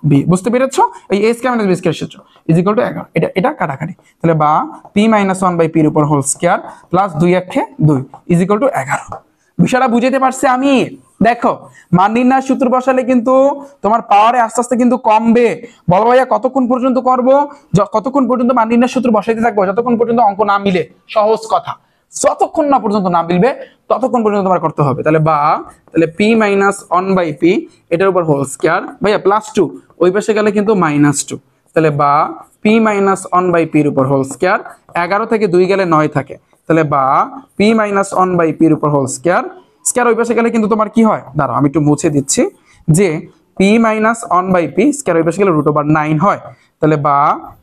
Speaker 1: b। বুঝতে পেরেছো? এই a স্কয়ার - b স্কয়ার সূত্র = 11। এটা কাটাকাটি, তাহলে বা p - 1/p এর উপর হোল স্কয়ার প্লাস 2 × 2 = 11। বিষয়টা বুঝাইতে পারছি আমি? দেখো, মান নির্ণয়ের সূত্র বসালে কিন্তু তোমার পাওয়ারে আস্তে আস্তে কিন্তু কমবে। বলো ভাইয়া কতক্ষণ পর্যন্ত করব, কতক্ষণ পর্যন্ত মান নির্ণয়ের সূত্র বসাইতে থাকবো? যতক্ষণ পর্যন্ত অঙ্ক না মিলে। সহজ কথা, যতক্ষণ না পর্যন্ত না মিলবে ততক্ষণ পর্যন্ত তোমার করতে হবে। তাহলে বা তাহলে p - 1/p এটার উপর হোল স্কয়ার, ভাইয়া +2 ওই পাশে গেলে কিন্তু -2। তাহলে বা p - 1/p এর উপর হোল স্কয়ার, 11 থেকে 2 গেলে 9 থাকে। তাহলে বা p - 1/p এর উপর হোল স্কয়ার, স্কয়ার ওই পাশে গেলে কিন্তু তোমার কি হয়, দাঁড়াও আমি একটু মুছে দিচ্ছি, যে p - 1/p স্কয়ার ওই পাশে গেলে √9 হয়। তাহলে বা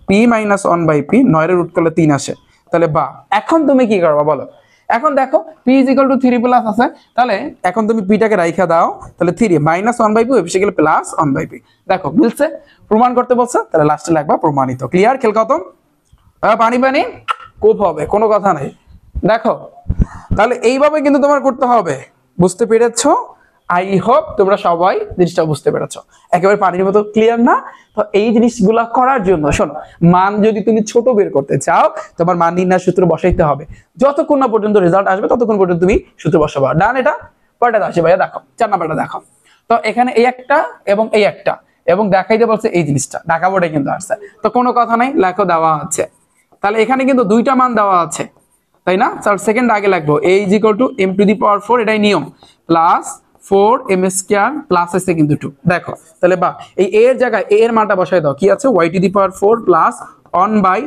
Speaker 1: p - 1/p 9 এর রুট করলে 3 আসে। তাহলে বা এখন তুমি কি করবা বলো? এখন দেখো p = 3 প্লাস আছে, তাহলে এখন তুমি p টাকে রাইখা দাও, তাহলে 3 - 1/p ওই পাশে গেলে +1/p। দেখো মিলছে, প্রমাণ করতে বলছে, তাহলে লাস্টে লাগবা প্রমাণিত। ক্লিয়ার? খেল খতম। পানি পানি কোপ হবে, কোনো কথা নাই। দেখো তাহলে এইভাবে কিন্তু তোমার করতে হবে। বুঝতে পেরেছো? আই হোপ তোমরা সবাই জিনিসটা বুঝতে পেরেছো। একেবারে পানির মতো ক্লিয়ার না? তো এই জিনিসগুলা করার জন্য শোনো, মান যদি তুমি ছোট বের করতে চাও, তোমার মান নির্ণয় সূত্র বসাইতে হবে। যতক্ষণ না পর্যন্ত রেজাল্ট আসবে ততক্ষণ পর্যন্ত তুমি সূত্র বসাবা। ডান? এটা পরেরটা আসে ভাইয়া, দেখো 4 নাম্বারটা দেখো। তো এখানে এই একটা এবং এই একটা, এবং দেখাইতে বলছে এই জিনিসটা, ঢাকা বোর্ডে কিন্তু আসছে। তো কোনো কথা নাই, লেখো দেওয়া আছে। তাহলে এখানে কিন্তু দুইটা মান দেওয়া আছে, তাই না? স্যার সেকেন্ড আগে লাগবো, a = m⁴, এটাই নিয়ম, প্লাস 4m² প্লাস আছে কিন্তু 2। দেখো তাহলে বা এই a এর জায়গায় a এর মানটা বসাই দাও, কি আছে y⁴ plus 1/y⁴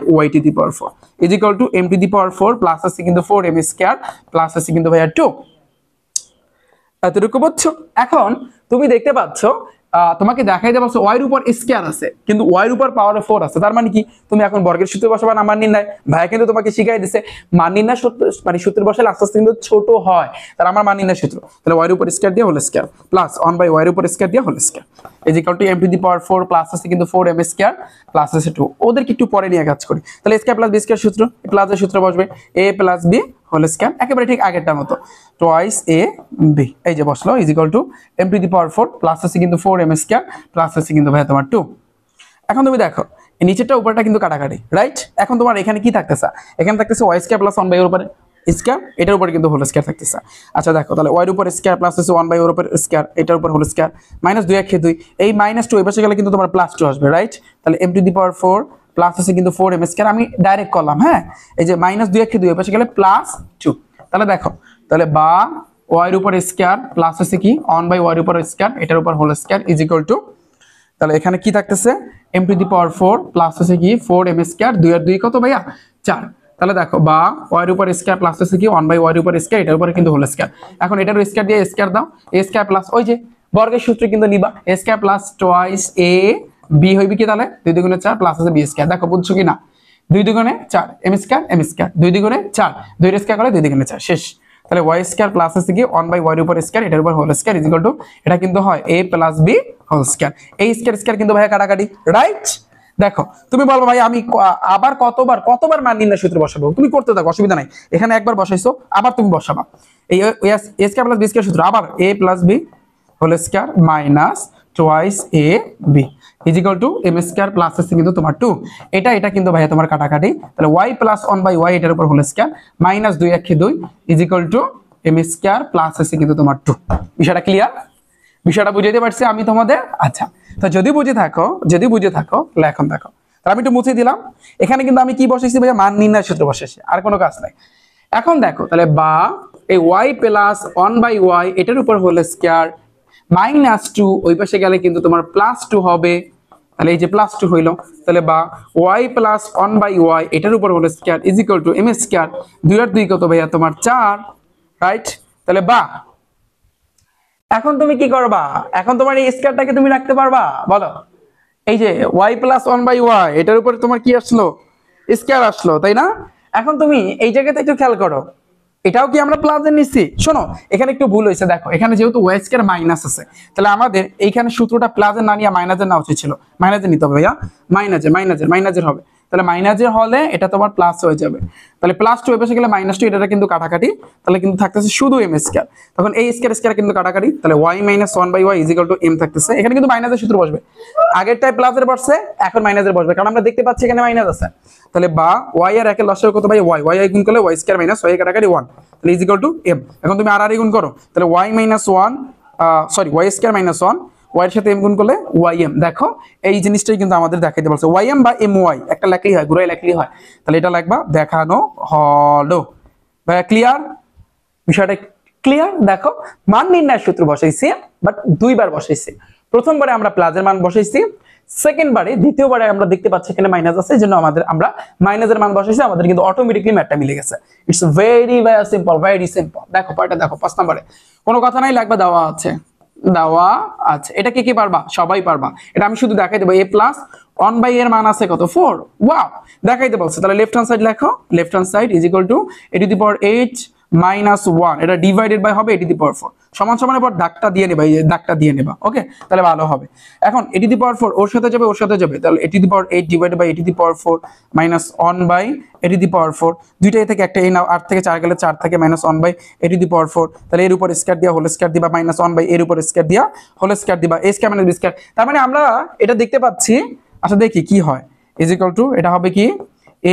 Speaker 1: m⁴ plus আছে কিন্তু 4m² প্লাস আছে কিন্তু ভাইয়া 2। এতটুকু বুঝছো? এখন তুমি দেখতে পাচ্ছ তোমাকে দেখাই দেবো ওয়াই এর উপর স্কয়ার আছে কিন্তু ওয়াই এর উপর পাওয়ার 4 আছে, তার মানে কি তুমি এখন বর্গের সূত্রে বসাবা না মান নির্ণয়। ভাইয়া কিন্তু তোমাকে শিখাই দিছে মান নির্ণয় সূত্র, মানে সূত্র বসালে আস্তে আস্তে কিন্তু ছোট হয়, তার আমার মান নির্ণয় সূত্র। তাহলে ওয়াই এর উপর স্কয়ার দিয়ে হোল স্কয়ার প্লাস 1 ওয়াই এর উপর স্কয়ার দিয়ে whole square is equal to m to the power 4 plus আছে কিন্তু 4m স্কয়ার প্লাস আছে 2। ওদেরকে একটু পরে নিয়ে কাজ করি। তাহলে স্কয়ার প্লাস বি স্কয়ার সূত্র, প্লাসের সূত্র বসবে a plus b whole square, একেবারে ঠিক আগেরটার মতো টুয়াইস a b, এই যে বসলো is equal to m to the power 4 plus আছে কিন্তু 4m স্কয়ার প্লাস আছে কিন্তু ভাই তোমার 2। এখন তুমি দেখো এই নিচেরটা উপরটা কিন্তু কাটাকাটি, রাইট? এখন তোমার এখানে কি থাকতেছে? এখানে থাকতেছে ওয়াই স্কয়ার প্লাস 1 এর উপরে স্কয়ার, এটার উপরে কিন্তু হোল স্কয়ার থাকতেছে। আচ্ছা দেখো তাহলে ওয়াই এর উপর স্কয়ার প্লাস আছে 1 এর উপর স্কয়ার, এটার উপর হোল স্কয়ার মাইনাস 2 1 2, এই মাইনাস 2 এই পাশে গেলে কিন্তু তোমার প্লাস 2 আসবে, রাইট? তাহলে m to the power 4 plus আছে কিন্তু 4m স্কয়ার, আমি ডাইরেক্ট করলাম, হ্যাঁ এই যে মাইনাস 2 1 2 এই পাশে গেলে প্লাস 2। তাহলে দেখো তাহলে বা ওয়াই এর উপর স্কয়ার প্লাস আছে কি 1 ওয়াই এর উপর স্কয়ার, এটার উপর whole square is equal to, তাহলে এখানে কি থাকতেছে m to the power 4 plus আছে কি 4m স্কয়ার, 2 আর 2 কত ভাইয়া 4। তাহলে দেখো বা ওয়াই এর উপর স্কয়ার প্লাস আছে কি 1 ওয়াই এর উপর স্কয়ার, এটার উপরে কিন্তু হোল স্কয়ার। এখন এটার স্কয়ার দিয়ে স্কয়ার দাও, a স্কয়ার প্লাস ওই যে বর্গের সূত্র কিন্তু নিবা a square plus twice a b হইবে কি তাহলে 2 দুগুণে 4 প্লাস আছে b স্কয়ার। দেখো বুঝছো কি না? 2 দুগুণে 4 m স্কয়ার 2 দুগুণে 4, 2 এর স্কয়ার করলে 2 দুগুণে 4 শেষ। তাহলে ওয়াই স্কয়ার প্লাস আছে কি 1 ওয়াই এর উপর স্কয়ার, এটার উপর whole square is equal to, এটা কিন্তু হয় a plus b whole square. এই স্কয়ার স্কয়ার কিন্তু ভাইয়া কাটাকাটি, রাইট? দেখো তুমি বলবো ভাই আমি আবার কতবার মান নির্ণয় সূত্র বসাবো, তুমি করতে থাকো অসুবিধা নাই। এখানে একবার বসাইছো আবার তুমি বসাবা এই a square plus b square সূত্র, আবার a plus b whole square minus twice a b is equal to m square plus আছে কিন্তু তোমার 2, এটা কিন্তু ভাইয়া তোমার কাটাকাটি। তাহলে y প্লাস 1 ওয়াই এটার উপর whole square minus 2 1 2 is equal to m square plus আছে কিন্তু তোমার 2। বিষয়টা ক্লিয়ার? বিষয়টা বুঝাইতে পারছি আমি তোমাদের? আচ্ছা তো যদি বুঝে থাকো তাহলে এখন দেখো, তাহলে আমি একটু মুছে দিলাম। এখানে কিন্তু আমি কি বসাইছি ভাইয়া মান নির্ণয় সূত্র বসাইছি, আর কোনো কাজ নাই। এখন দেখো তাহলে বা এই y প্লাস 1 ওয়াই এটার উপর হোল স্কয়ার মাইনাস 2 ওই পাশে গেলে কিন্তু তোমার প্লাস 2 হবে, তাহলে এই যে প্লাস 2 হইলো। তাহলে বা y প্লাস 1 ওয়াই এটার উপর whole square is equal to m square, 2 আর 2 কত ভাইয়া তোমার 4, রাইট? তাহলে বা এখন তুমি কি করবা? এখন তোমার এই স্কয়ারটাকে তুমি রাখতে পারবা বলো? এই যে y প্লাস 1 ওয়াই এটার উপরে তোমার কি আসলো? স্কয়ার আসলো, তাই না? এখন তুমি এই জায়গাতে একটু খেয়াল করো, এটাও কি আমরা প্লাসে নিচ্ছি? শোনো এখানে একটু ভুল হয়েছে, দেখো এখানে যেহেতু ওয়াই স্কয়ার মাইনাস আছে, তাহলে আমাদের এইখানে সূত্রটা প্লাসে না নিয়ে মাইনাসে নেওয়া উচিত ছিল। মাইনাসে নিতে হবে ভাইয়া, মাইনাসের হবে। তাহলে মাইনাসের হলে এটা তোমার প্লাস হয়ে যাবে, তাহলে প্লাস 2 এর পাশে গেলে মাইনাস 2, এটা কিন্তু কাটাকাটি, তাহলে কিন্তু থাকতেছে শুধু m স্কয়ার। তখন এই স্কয়ার কিন্তু কাটাকাটি, তাহলে y minus 1 y is equal to m থাকতেছে। এখানে কিন্তু মাইনাসের সূত্র বসবে, আগেরটায় প্লাসের বসছে এখন মাইনাসের বসবে, কারণ আমরা দেখতে পাচ্ছি এখানে মাইনাস আছে। তাহলে বা y আর একের লসাগু কত ভাই y গুণ করলে y স্কয়ার মাইনাস y কাটাকাটি 1, তাহলে ইজ ইকুয়াল টু m। এখন তুমি আর গুণ করো, তাহলে y minus 1 sorry y square minus 1 y এর সাথে m গুণ করলে ym। দেখো এই জিনিসটাই কিন্তু আমাদের দেখাইতে বলছে, ym বা my একটা লেখলেই হয়, ঘুরাই লেখলেই হয়। তাহলে এটা লিখবা দেখানো হলো। ভাই ক্লিয়ার? বিষয়টা ক্লিয়ার? দেখো মান নির্ণয়ের সূত্র বসাইছি, বাট দুইবার বসাইছি। প্রথমবারে আমরা প্লাসের মান বসাইছি, সেকেন্ডবারে দ্বিতীয়বারে আমরা দেখতে পাচ্ছি এখানে মাইনাস আছে, এজন্য আমরা মাইনাসের মান বসাইছি, আমাদের কিন্তু অটোমেটিক্যালি ম্যাথটা মিলে গেছে। It's very simple, very simple. দেখো পয়েন্টটা দেখো 5 নম্বরে কোনো কথা নাই, লাগবে দেওয়া আছে। এটা কি পারবা? সবাই পারবা। এটা আমি শুধু দেখাই দেবো, a প্লাস 1 এর মান আছে কত 4, ওয়াও দেখাইতে বলছে। তাহলে লেফট হ্যান্ড সাইড লেখো, left hand side is equal to a to the power 8 minus 1, এটা ডিভাইডেড বাই হবে a টু দি পাওয়ার 4 সমান সমানের পর দাগটা দিয়ে নেবা, এই দাগটা দিয়ে নেবা, ওকে তাহলে ভালো হবে। এখন a টু দি পাওয়ার 4 ওর সাথে যাবে, তাহলে a to the power 8 divided by a to the power 4 minus 1 by a to the power 4, দুইটাই থেকে একটা এই নাও, 8 থেকে 4 গেলে 4 থাকে minus 1 by a to the power 4, তাহলে এর উপর স্কয়ার দিয়া হোল স্কয়ার দিবা মাইনাস 1 বাই এর উপর স্কয়ার দিয়া হোল স্কয়ার দিবা, a square minus b square. তার মানে আমরা এটা দেখতে পাচ্ছি, আচ্ছা দেখি কি হয়, ইজ ইকুয়াল টু এটা হবে কি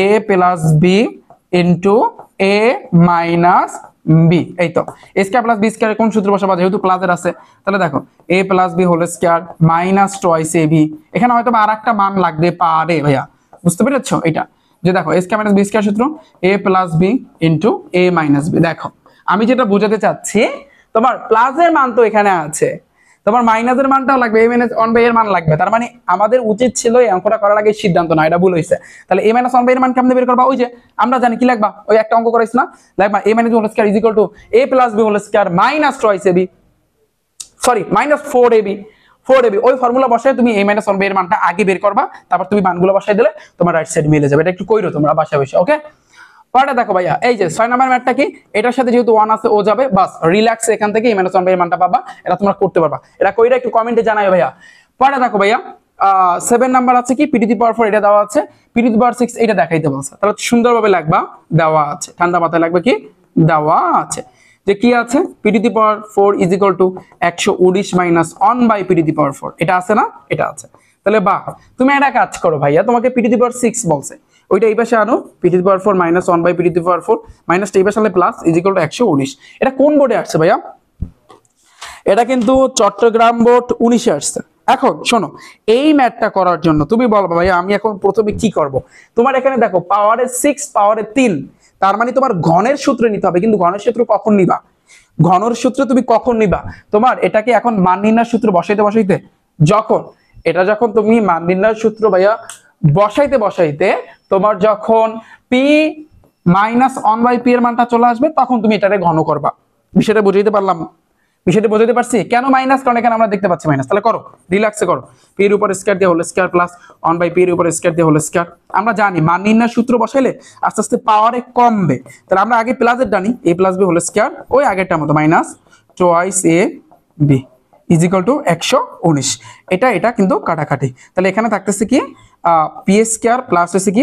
Speaker 1: a plus b into a minus b। এই তো a square plus b square কোন সূত্র বসাবো? যেহেতু প্লাসের আছে, তাহলে দেখো a plus b whole square minus twice ab। এখানে হয়তো আরেকটা মান লাগতে পারে ভাইয়া, বুঝতে পেরেছো? এটা যে দেখো a square minus b square সূত্র a plus b into a minus b। দেখো আমি যেটা বোঝাতে চাচ্ছি, তোমার প্লাসের মান তো এখানে আছে, তোমার মাইনাসের মানটাও লাগবে, a মাইনাস 1 এর মান লাগবে। তার মানে আমাদের উচিত ছিল এই অঙ্কটা করার আগে সিদ্ধান্ত না, এটা ভুল হয়েছে। তাহলে a মাইনাস 1 এর মান কেমনে বের করবা? ওই যে আমরা জানি কি লাগবা, ওই একটা অঙ্ক করাইছ না, লাগবা a minus b whole square is equal to a plus b whole square minus twice ab, sorry minus 4ab। 4ab ওই ফর্মুলা বসায় তুমি a - 1/a এর মানটা আগে বের করবা, তারপর তুমি মানগুলো বসায় দিলে তোমার রাইট সাইড মিলে যাবে। এটা একটু কইরো তোমরা বাসায় বসে, ওকে। পরেরটা দেখো ভাইয়া, এই যে 6 নাম্বার ম্যাথটা কি, এটার সাথে যেহেতু 1 আছে ও যাবে, বাস রিল্যাক্স এখান থেকে a - 1/a এর মানটা পাবা। এটা তোমরা করতে পারবা, এটা কইরা একটু কমেন্টে জানাও ভাইয়া। পরেরটা দেখো ভাইয়া, 7 নাম্বার আছে কি p⁴ এটা দেওয়া আছে, p⁶ এটা দেখাইতে বলছে, তাহলে সুন্দরভাবে লাগবা, দেওয়া আছে, ঠান্ডা মাথায় লাগবে কি দেওয়া আছে, যে কি আছে p⁴ = 119 - 1/p⁴, এটা আছে না, এটা আছে। তাহলে বা তুমি একটা কাজ করো ভাইয়া, তোমাকে p⁶ বলছে, ওইটা এই পাশে আনো, p⁴ - 1/p⁴, মাইনাসটা এই পাশে আনলে প্লাস = 119। এটা কোন বোর্ডে আসছে ভাইয়া? এটা কিন্তু চট্টগ্রাম বোর্ড 19 এ আসছে। এখন শোনো, এই ম্যাথটা করার জন্য তুমি বলবা ভাইয়া আমি এখন প্রথমে কি করব, তোমার এখানে দেখো পাওয়ারে 6 পাওয়ারে 3, তার মানে তোমার ঘনের সূত্র নিতে হবে। কিন্তু ঘনের সূত্র কখন নিবা, ঘনের সূত্র তুমি কখন নিবা, তোমার এটাকে এখন মান নির্ণয়ের সূত্র বসাইতে যখন এটা যখন তুমি মান নির্ণয়ের সূত্র ভাইয়া বসাইতে তোমার যখন p - 1/p এর মানটা চলে আসবে, তখন তুমি এটারে ঘন করবা। বিষয়টা বুঝাইতে পারলাম? বিষয়টা বুঝাইতে পারছি? কেন মাইনাস, কারণ এখানে আমরা দেখতে পাচ্ছি মাইনাস। তাহলে করো, রিল্যাক্সে করো, p এর উপর স্কয়ার দিয়ে হোল স্কয়ার প্লাস 1/p এর উপর স্কয়ার দিয়ে হোল স্কয়ার। আমরা জানি মান নির্ণয়ের সূত্র বসাইলে আস্তে আস্তে পাওয়ারে কমবে, তাহলে আমরা আগে প্লাসের ডানি a + b হোল স্কয়ার, ওই আগেরটার মতো -2ab = 119। এটা কিন্তু কাটাকাটি, তাহলে এখানে থাকতেছে কি p² প্লাস হচ্ছে কি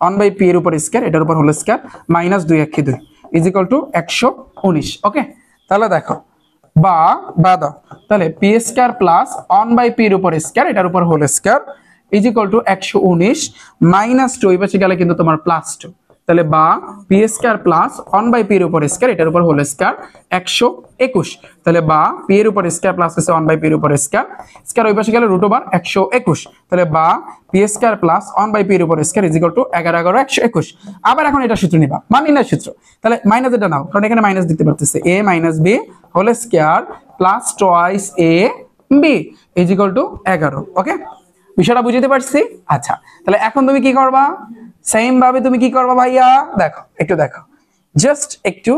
Speaker 1: 1/p এর উপর স্কয়ার, এটার উপর হোল স্কয়ার, -2 × 2 = 119। ওকে, তাহলে দেখো বা দাও, তাহলে p² প্লাস 1/p এর উপর স্কয়ার, এটার উপর হোল স্কয়ার = 119 -2 এই পাশে গেলে কিন্তু তোমার +2, তাহলে বা p² প্লাস 1/p এর উপর স্কয়ার, এটার উপর হোল স্কয়ার 121। তাহলে বা p এর উপর স্কয়ার প্লাস হচ্ছে 1/p এর উপর স্কয়ার, স্কয়ার ওই পাশে গেলে √121। তাহলে বা p² প্লাস 1/p এর উপর স্কয়ার = 11 × 121। আবার এখন এটা সূত্র নিবা, মান নির্ণয়ের সূত্র। তাহলে মাইনাস এটা নাও, কারণ এখানে মাইনাস দিতে পারতেছে, a - b whole square plus 2ab = 11। Okay, বিষয়টা বুঝতে পারছি? আচ্ছা, তাহলে এখন তুমি কি করবা, সেম ভাবে তুমি কি করবা ভাইয়া, দেখো একটু দেখো, জাস্ট একটু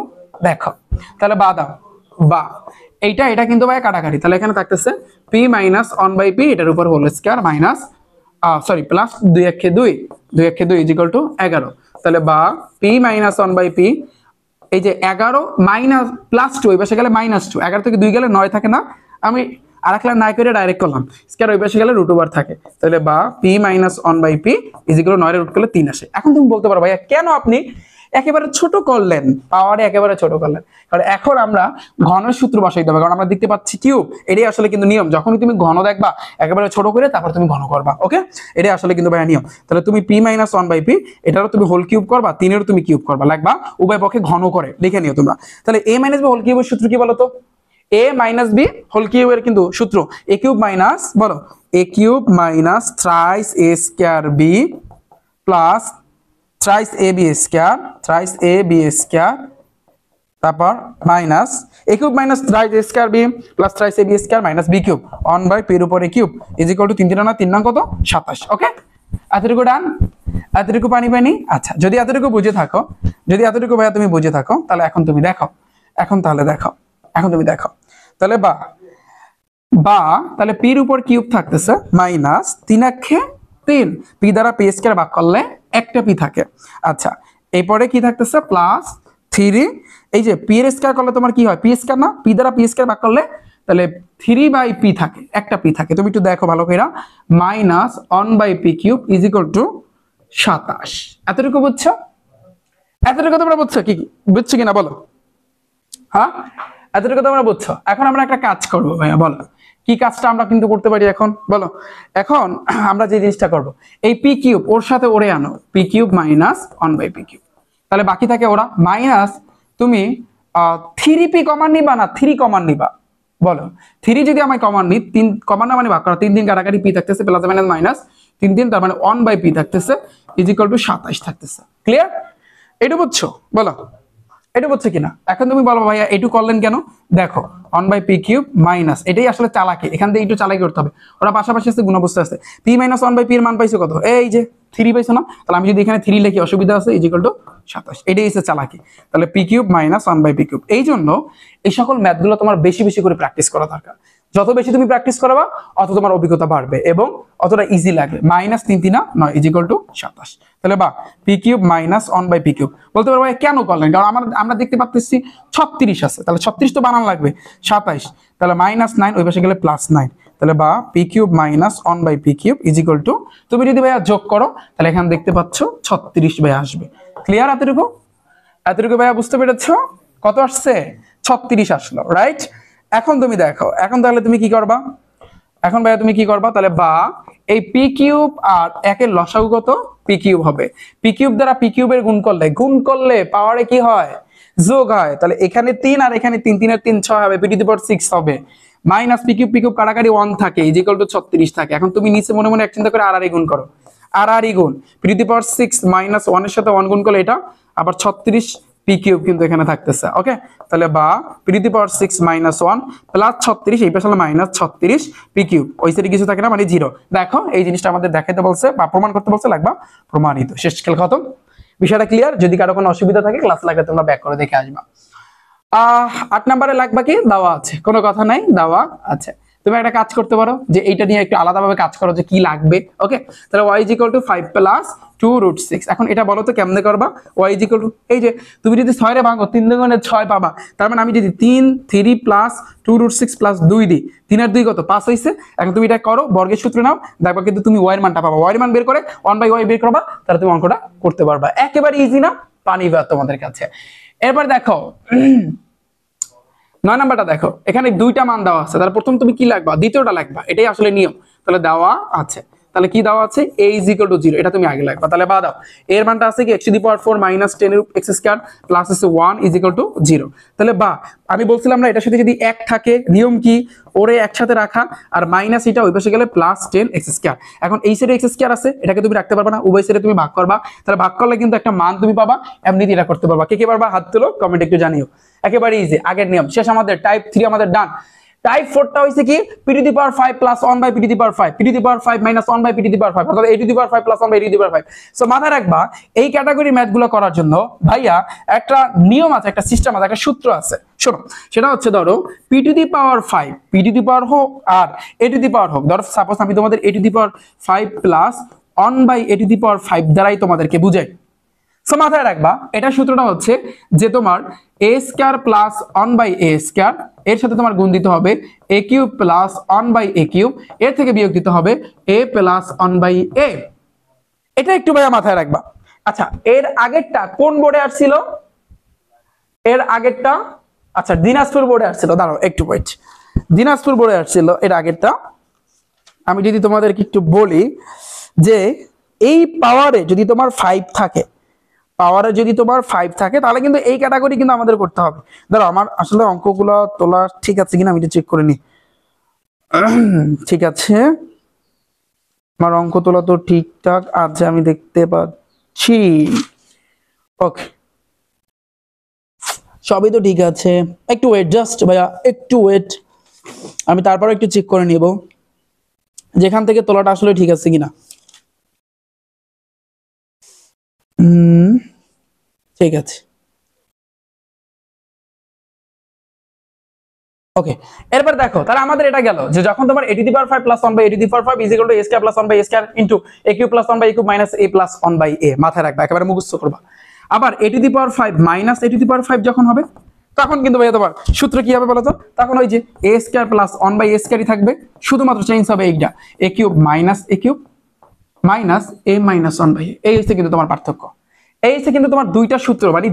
Speaker 1: দেখো। তাহলে বা দাও, বা এটা কিন্তু ভাইয়া কাটাকাটি, তাহলে এখানে থাকতেছে p - 1/p এটার উপর হোল স্কয়ার মাইনাস প্লাস 2 × 2 = 11। তাহলে বা p - 1/p, এই যে 11 মাইনাস +2 ওই পাশে গেলে -2, 11 থেকে 2 গেলে 9 থাকে না, আমি আরেক লাইন নাই করে ডাইরেক্ট করলাম, স্কয়ার ওই পাশে গেলে √ওভার থাকে। তাহলে বা p - 1/p = 9 এর রুট করলে 3 আসে। এখন তুমি বলতে পারো ভাইয়া কেন আপনি একেবারে ছোট করলেন, পাওয়ারে একেবারে ছোট করলেন? কারণ এখন আমরা ঘনের সূত্র বসাইতে হবে, কারণ আমরা দেখতে পাচ্ছি কিউব, এটাই আসলে কিন্তু নিয়ম। যখনই তুমি ঘন দেখবা একেবারে ছোট করে তারপর তুমি ঘন করবা। ওকে, এটাই আসলে কিন্তু ভাইয়া নিয়ম। তাহলে তুমি p - 1/p এটারও তুমি হোল কিউব করবা, 3 এরও তুমি কিউব করবা, লাগবা উভয় পক্ষে ঘন করে লিখে নিও তোমরা। তাহলে a - b হোল কিউবের সূত্র কি বলো তো? a - b হোল কিউবের কিন্তু সূত্র a কিউব মাইনাস, বলো a cube minus thrice a square b plus thrice ab square, তারপর minus a cube minus thrice a square b plus thrice ab square minus b cube 1/p এর উপরে cube = 3 3 না 3 কত 27। ওকে, এতটুকু ডান, এতটুকু পানি। আচ্ছা, যদি এতটুকু বুঝে থাকো, যদি এতটুকু ভাইয়া তুমি বুঝে থাকো, তাহলে এখন তুমি দেখো, এখন তুমি দেখো, তাহলে বা তাহলে p এর উপর কিউব থাকতেছে মাইনাস 3 × 3, p দ্বারা p² ভাগ করলে একটা p থাকে। আচ্ছা, এরপরে কি থাকতেছে প্লাস 3, এই যে p এর স্কয়ার করলে তোমার কি হয়, p² না, p দ্বারা p² ভাগ করলে তাহলে 3/p থাকে, একটা p থাকে। তুমি একটু দেখো ভালো করে, -1/p³ = 27। এতটুকু বুঝছো? এতটুকু তোমরা বুঝছো কি বুঝছো কিনা বলো? হ্যাঁ, এতটুকু তোমরা বুঝছো? এখন আমরা একটা কাজ করবো ভাইয়া, বলো কি কাজটা আমরা কিন্তু করতে পারি এখন, বলো। এখন আমরা যে জিনিসটা করব, এই p³ ওর সাথে ওরে আনো, p³ - 1/p³, তাহলে বাকি থাকে ওরা মাইনাস, তুমি 3p কমন নিবা না 3 কমন নিবা, বলো। 3 যদি আমি কমন নিই, 3 কমন না মানে ভাগ করা, 3 3 কাটাকাটি p থাকতেছে প্লাস মাইনাস মাইনাস 3 3, তার মানে 1/p থাকতেছে = 27 থাকতেছে। ক্লিয়ার? এটা বুঝছো? বলো এটা বুঝছো কিনা? এখন তুমি বলো ভাইয়া এটু করলেন কেন? দেখো 1/p³ মাইনাস, এটাই আসলে চালাকি, এখান থেকে একটু চালাকি করতে হবে। ওরা পাশাপাশি আছে, গুণ অবস্থা আছে। p - 1/p এর মান পাইছো কত? এই যে 3 পাইছো না? তাহলে আমি যদি এখানে 3 লিখি অসুবিধা আছে, = 27। এটাই হচ্ছে চালাকি। তাহলে p³ - 1/p³। এই জন্য এই সকল ম্যাথগুলো তোমার বেশি বেশি করে প্র্যাকটিস করা দরকার। যত বেশি তুমি প্র্যাকটিস করবা অত তোমার অভিজ্ঞতা বাড়বে এবং অতটা ইজি লাগবে। Minus 3 3 9 is equal to 27। তাহলে বা p cube minus 1 by p cube. বলতে পারবো কেন করলেন, কারণ আমরা দেখতে পাচ্ছি 36 আছে, তাহলে 36 তো বানান লাগবে 27, তাহলে মাইনাস 9 ওই পাশে গেলে প্লাস 9, তাহলে বা p cube minus 1 by p cube is equal to, তুমি যদি ভাইয়া যোগ করো তাহলে এখানে দেখতে পাচ্ছ 36 ভাইয়া আসবে। ক্লিয়ার? এতটুকু ভাইয়া বুঝতে পেরেছ? কত আসছে? 36 আসলো, রাইট? এখন তুমি দেখো, এখন তাহলে তুমি কি করবা, এখন ভাইয়া তুমি কি করবা, তাহলে বা এই পি কিউব আর একের লসাগু কত? পি কিউব হবে। পি কিউব দ্বারা পি কিউবের গুণ করলে পাওয়ারে কি হয়? যোগ হয়। তাহলে এখানে 3 আর এখানে 3, 3 আর 3 6 হবে, পি টু দি পাওয়ার 6 হবে। মাইনাস পি কিউব কাটাকাটি 1 থাকে, ইজ ইকুয়াল টু 36 থাকে। এখন তুমি নিচে মনে মনে এক চিন্তা করে আর গুণ করো, আর গুণ P two the power 6 minus 1 এর সাথে 1 গুণ করলে এটা আবার 36 পি কিউব কিন্তু এখানে থাকতেছে। ওকে, তাহলে বা P two the power 6 minus 1 plus 36, এই পাশে মাইনাস 36 পি কিউব, ওই সাইডে কিছু থাকে না, মানে 0। দেখো এই জিনিসটা আমাদের দেখাইতে বলছে বা প্রমাণ করতে বলছে, লাগবা প্রমাণিত। শেষ, খেল খতম। বিষয়টা ক্লিয়ার? যদি কারো কোনো অসুবিধা থাকে ক্লাস লাগলে তোমরা ব্যাক করে দেখে আসবা। 8 নম্বরে লাগবা কি? দাওয়া আছে, কোনো কথা নাই, দাওয়া আছে। তুমি একটা কাজ করতে পারো যে এইটা নিয়ে একটু আলাদাভাবে কাজ করো যে কি লাগবে। ওকে, তাহলে y = 5 প্লাস 2√6। এখন এটা বলো তো কেমনে করবা? y = এই যে তুমি যদি 6 রে ভাঙো 3 দুগুণে 6 পাবা, তার মানে আমি যদি 3 প্লাস 2√6 প্লাস 2 দিই, 3 আর 2 কত? 5 হইছে। এখন তুমি এটা করো, বর্গের সূত্র নাও, দেখবা কিন্তু তুমি y এর মানটা পাবা। y এর মান বের করে 1/y বের করবা, তাহলে তুমি অঙ্কটা করতে পারবা। একেবারে ইজি না? পানি ভাত তোমাদের কাছে। এরপর দেখো 9 নাম্বারটা দেখো, এখানে দুইটা মান দেওয়া আছে, তাহলে প্রথম তুমি কি লাগবা? দ্বিতীয়টা লাগবা, এটাই আসলে নিয়ম। তাহলে দেওয়া আছে, তাহলে কি দেওয়া আছে? a = 0, এটা তুমি আগে লাগবা। তাহলে বা দাও, এর মানটা আছে কি x⁴ মাইনাস 10x² প্লাস আছে 1 = 0। তাহলে বা আমি বলছিলাম না, এটার সাথে যদি 1 থাকে, নিয়ম কি? ওরে একসাথে রাখা, আর মাইনাস এটা ওই পাশে গেলে প্লাস 10x²। এখন এই সাইডে x² আছে, এটাকে তুমি রাখতে পারবা না, উভয় সাইডে তুমি ভাগ করবা, তাহলে ভাগ করলে কিন্তু একটা মান তুমি পাবা। এমনিতে এটা করতে পারবা। কে কে পারবা হাত তুলো, কমেন্ট একটু জানিও। একেবারে ইজি, আগের নিয়ম শেষ। আমাদের টাইপ 3 আমাদের ডান। টাইপ 4টা হইছে কি? p to the power 5 plus 1 by p to the power 5, p to the power 5 minus 1 by p to the power 5, অর্থাৎ a to the power 5 plus 1 by a to the power 5। So মাথায় রাখবা, এই category ম্যাথগুলো করার জন্য ভাইয়া একটা নিয়ম আছে, একটা সিস্টেম আছে, একটা সূত্র আছে। শোনো, সেটা হচ্ছে ধরো p to the power 5, p to the power হোক আর a টু দি পাওয়ার হোক। ধরো সাপোজ আমি তোমাদের a to the power 5 plus 1 by a to the power 5 দ্বারাই তোমাদেরকে বুঝাই। সো মাথায় রাখবা, এটা সূত্রটা হচ্ছে যে তোমার a² প্লাস 1 বাই a², এর সাথে তোমার গুণ দিতে হবে a³ প্লাস 1 বাই a³, এর থেকে বিয়োগ দিতে হবে a প্লাস 1 বাই a। এটা একটু ভাইয়া মাথায় রাখবা। আচ্ছা, এর আগেরটা কোন বোর্ডে আসছিল? এর আগেরটা আচ্ছা দিনাজপুর বোর্ডে আসছিল। দাঁড়াও একটু ওয়েট, দিনাজপুর বোর্ডে আসছিল এর আগেরটা। আমি যদি তোমাদেরকে একটু বলি যে এই পাওয়ারে যদি তোমার 5 থাকে, পাওয়ারে যদি তোমার 5 থাকে, তাহলে কিন্তু এই ক্যাটাগরি কিন্তু আমাদের করতে হবে। ধরো আমার আসলে অঙ্কগুলো তোলা ঠিক আছে কিনা আমি একটু চেক করে নিই। ঠিক আছে, আমার অঙ্ক তোলা তো ঠিকঠাক আছে, আমি দেখতে পাচ্ছি। ওকে, সবই তো ঠিক আছে। একটু ওয়েট জাস্ট ভাইয়া, একটু ওয়েট, আমি তারপর একটু চেক করে নিব যেখান থেকে তোলাটা আসলে ঠিক আছে কিনা। ঠিক আছে, ওকে। এরপর দেখো, তাহলে আমাদের এটা গেল যে যখন তোমার a to the power 5 plus 1 by a to the power 5 = a² plus 1 by a² into a³ plus 1 by a³ minus a plus 1 by a। মাথায় রাখবা, একেবারে মুখস্থ করবা। আবার a to the power 5 minus a to the power 5 যখন হবে, তখন কিন্তু ভাইয়া তোমার সূত্র কি হবে বলো তো? তখন ওই যে a² প্লাস 1 বাই a² থাকবে, শুধুমাত্র চেঞ্জ হবে এইটা a³ minus a³ minus a minus 1 by a। এই হচ্ছে কিন্তু তোমার পার্থক্য। এই হচ্ছে কিন্তু তোমার দুইটা সূত্র, মানে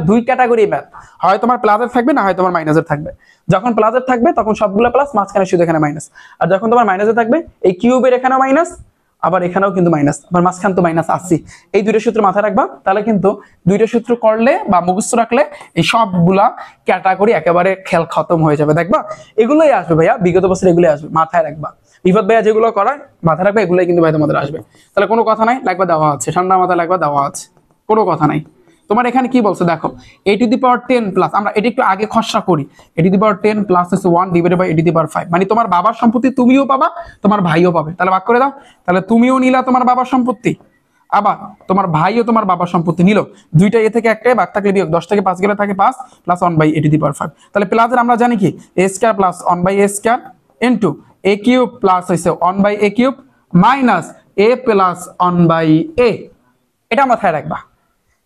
Speaker 1: দুই ক্যাটাগরি ম্যাথ, হয় তোমার প্লাসের থাকবে না হয় তোমার মাইনাসের থাকবে। যখন প্লাসের থাকবে তখন সবগুলো প্লাস, মাঝখানে শুধু এখানে মাইনাস। আর যখন তোমার মাইনাসে থাকবে, এই কিউবের এখানেও মাইনাস, আবার এখানেও কিন্তু মাইনাস, আবার মাঝখান তো মাইনাস আসছে। এই দুইটা সূত্র মাথায় রাখবা, তাহলে কিন্তু দুইটা সূত্র করলে বা মুখস্থ রাখলে এই সবগুলা ক্যাটাগরি একেবারে খেল খতম হয়ে যাবে। দেখবা এগুলোই আসবে ভাইয়া, বিগত বছর এগুলোই আসবে, মাথায় রাখবা। বিপদ ভাইয়া যেগুলো করায় মাথায় রাখবে, এগুলোই কিন্তু ভাই তোমাদের আসবে। তাহলে কোনো কথা নাই, লাগবা দেওয়া আছে, ঠান্ডা মাথায় লাগবা দেওয়া আছে, কোনো কথা নাই। তোমার এখানে কি বলছে দেখো, a to the power 10 plus, আমরা এটা একটু আগে খসড়া করি, a to the power 10 plus 1 divided by a to the power 5, মানে তোমার বাবার সম্পত্তি তুমিও পাবা, তোমার ভাইও পাবে। তাহলে ভাগ করে দাও, তাহলে তুমিও নিলা তোমার বাবার সম্পত্তি, আবার তোমার ভাইও তোমার বাবার সম্পত্তি নিল। দুইটা এ থেকে একটাই ভাগ থাকলে বিয়োগ, 10 থেকে 5 গেলে থাকে 5 plus 1 by a to the power 5। তাহলে প্লাসের আমরা জানি কি a² plus 1 by a², into A cube plus হয়েছে 1/a cube minus a plus 1/a। এটা মাথায় রাখবা,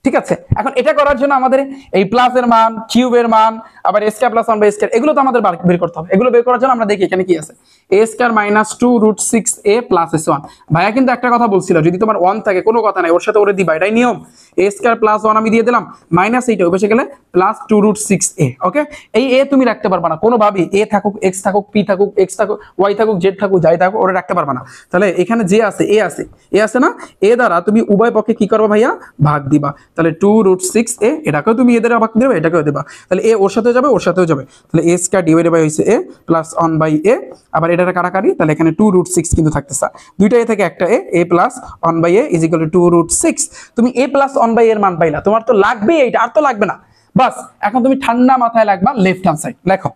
Speaker 1: ঠিক আছে। এখন এটা করার জন্য আমাদের এই প্লাসের মান, কিউবের মান, আবার a স্কয়ার প্লাস 1/a এগুলো তো আমাদের বের করতে হবে। এগুলো বের করার জন্য আমরা দেখি এখানে কি আছে, a square minus 2√6a plus আছে 1। ভাইয়া কিন্তু একটা কথা বলছিল, যদি তোমার 1 থাকে কোনো কথা নাই, ওর সাথে ওরে দিবা, এটাই নিয়ম। a স্কয়ার প্লাস 1 আমি দিয়ে দিলাম, মাইনাস এইটা বসে গেলে প্লাস 2√6a। ওকে, এই a তুমি রাখতে পারবা না কোনোভাবেই, a থাকুক, x থাকুক, p থাকুক, x থাকুক, y থাকুক, z থাকুক, যাই থাকুক, ওরে রাখতে পারবা না। তাহলে এখানে যে আছে a আছে, a আছে না, a দ্বারা তুমি উভয় পক্ষে কি করবা ভাইয়া, ভাগ দিবা। তাহলে 2√6a, এটাকেও তুমি এদের ভাগ দিবা, এটাকেও দিবা। তাহলে a ওর সাথেও যাবে, ওর সাথেও যাবে। তাহলে a স্কয়ার ডিভাইডেড বাই হইছে a প্লাস 1/a, আবার এটা কাটাকাটি, তাহলে এখানে 2√6 কিন্তু থাকতেছে। দুইটা a থেকে একটা a plus 1/a is equal two 2√6। তুমি a প্লাস 1/a এর মান পাইলা, তোমার তো লাগবে এইটা, আর তো লাগবে না। বাস এখন তুমি ঠান্ডা মাথায় লাগবা লেফট হ্যান্ড সাইড লেখো।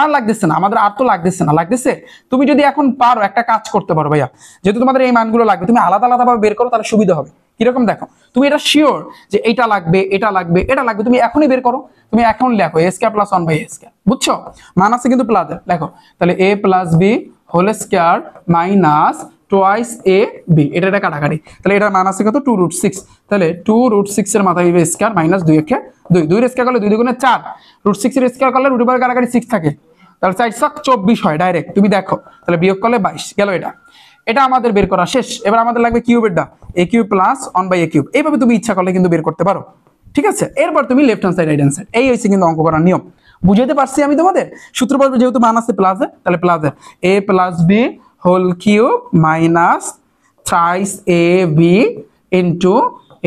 Speaker 1: আর লাগতেছে না আমাদের, আর তো লাগতেছে না, লাগতেছে। তুমি যদি এখন পারো একটা কাজ করতে পারো ভাইয়া, যেহেতু তোমাদের এই মানগুলো লাগবে, তুমি আলাদা আলাদা ভাবে বের করো, তাহলে সুবিধা হবে। কিরকম দেখো, তুমি এটা শিওর যে এটা লাগবে, এটা লাগবে, এটা লাগবে, তুমি এখনই বের করো। তুমি এখন লেখো a square plus 1/a square, বুঝছো? মান আছে কিন্তু প্লাসের, লেখো তাহলে a plus b whole square minus twice a b, এটা কাটাকাটি, তাহলে এটার মান আছে কত, 2√6। তাহলে 2√6 এর মাথায় স্কয়ার মাইনাস 2 একে 2, 2 এর স্কয়ার করলে 2 দুগুণে 4, √6 এর স্কয়ার করলে রুটের কাটাকাটি 6 থাকে, তাহলে 4×7 = 24 হয় ডাইরেক্ট, তুমি দেখো। তাহলে বিয়োগ করলে 22 গেল। এটা আমাদের বের করা শেষ। এবার আমাদের লাগবে কিউবেরটা, a cube plus 1/a cube. এইভাবে তুমি ইচ্ছা করলে কিন্তু বের করতে পারো, ঠিক আছে। এরপর তুমি left hand side, right hand side, এই হচ্ছে কিন্তু অঙ্ক করার নিয়ম। বুঝাতে পারছি আমি তোমাদের? সূত্র পড়বে যেহেতু মান আছে প্লাসে, তাহলে প্লাসে a plus b whole cube minus thrice a b into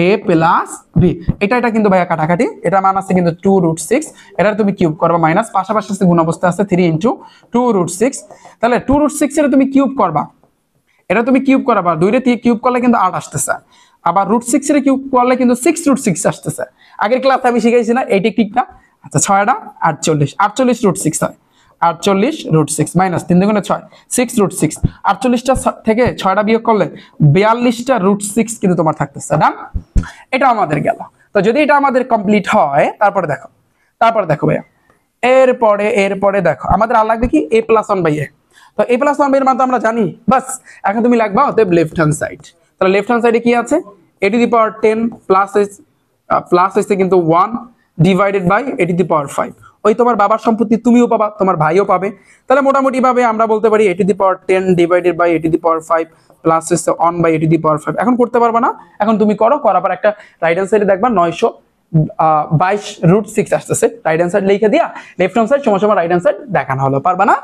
Speaker 1: a plus b। এটা কিন্তু ভাইয়া কাটাকাটি, এটা মান আছে কিন্তু 2√6, এটা তুমি কিউব করবা মাইনাস, পাশাপাশি গুণ অবস্থা আছে 3 ইন্টু 2√6। তাহলে 2√6 এর তুমি কিউব করবা, এটা তুমি কিউব করাবা, 2 রে কিউব করলে কিন্তু 8 আসতেছে, আবার √6 এর কিউব করলে কিন্তু 6√6 আসতেছে। আগের ক্লাসে আমি শিখাইছি না এই টেকনিকটা? আচ্ছা 6টা 48, 48√6 হয়, 48√6 মাইনাস 3 দুগুণে 6, 6√6, 48টা থেকে 6টা বিয়োগ করলে 42টা √6 কিন্তু তোমার থাকতেছে। ডান, এটা আমাদের গেল। তো যদি এটা আমাদের কমপ্লিট হয়, তারপরে দেখো ভাইয়া, এরপরে দেখো আমাদের আর লাগবে কি a প্লাস 1/a। তো a প্লাস 1/a এর মান তো আমরা জানি, বাস এখন তুমি লাগবা অতএব লেফট হ্যান্ড সাইড। তাহলে লেফট হ্যান্ড সাইডে কি আছে, a to the power 10 plus হচ্ছে কিন্তু 1 divided by a to the power 5। ওই তোমার বাবার সম্পত্তি তুমিও পাবা, তোমার ভাইও পাবে। তাহলে মোটামুটি ভাবে আমরা বলতে পারি a to the power 10 divided by a to the power 5 plus হচ্ছে 1/a টু দি পাওয়ার 5। এখন করতে পারবা না, এখন তুমি করো, করার পর একটা রাইট হ্যান্ড সাইডে দেখবা 922√6 আসতেছে, রাইট হ্যান্ড সাইড লিখে দিয়া লেফট হ্যান্ড সাইড সমান রাইট হ্যান্ড সাইড দেখানো হলো। পারবা না?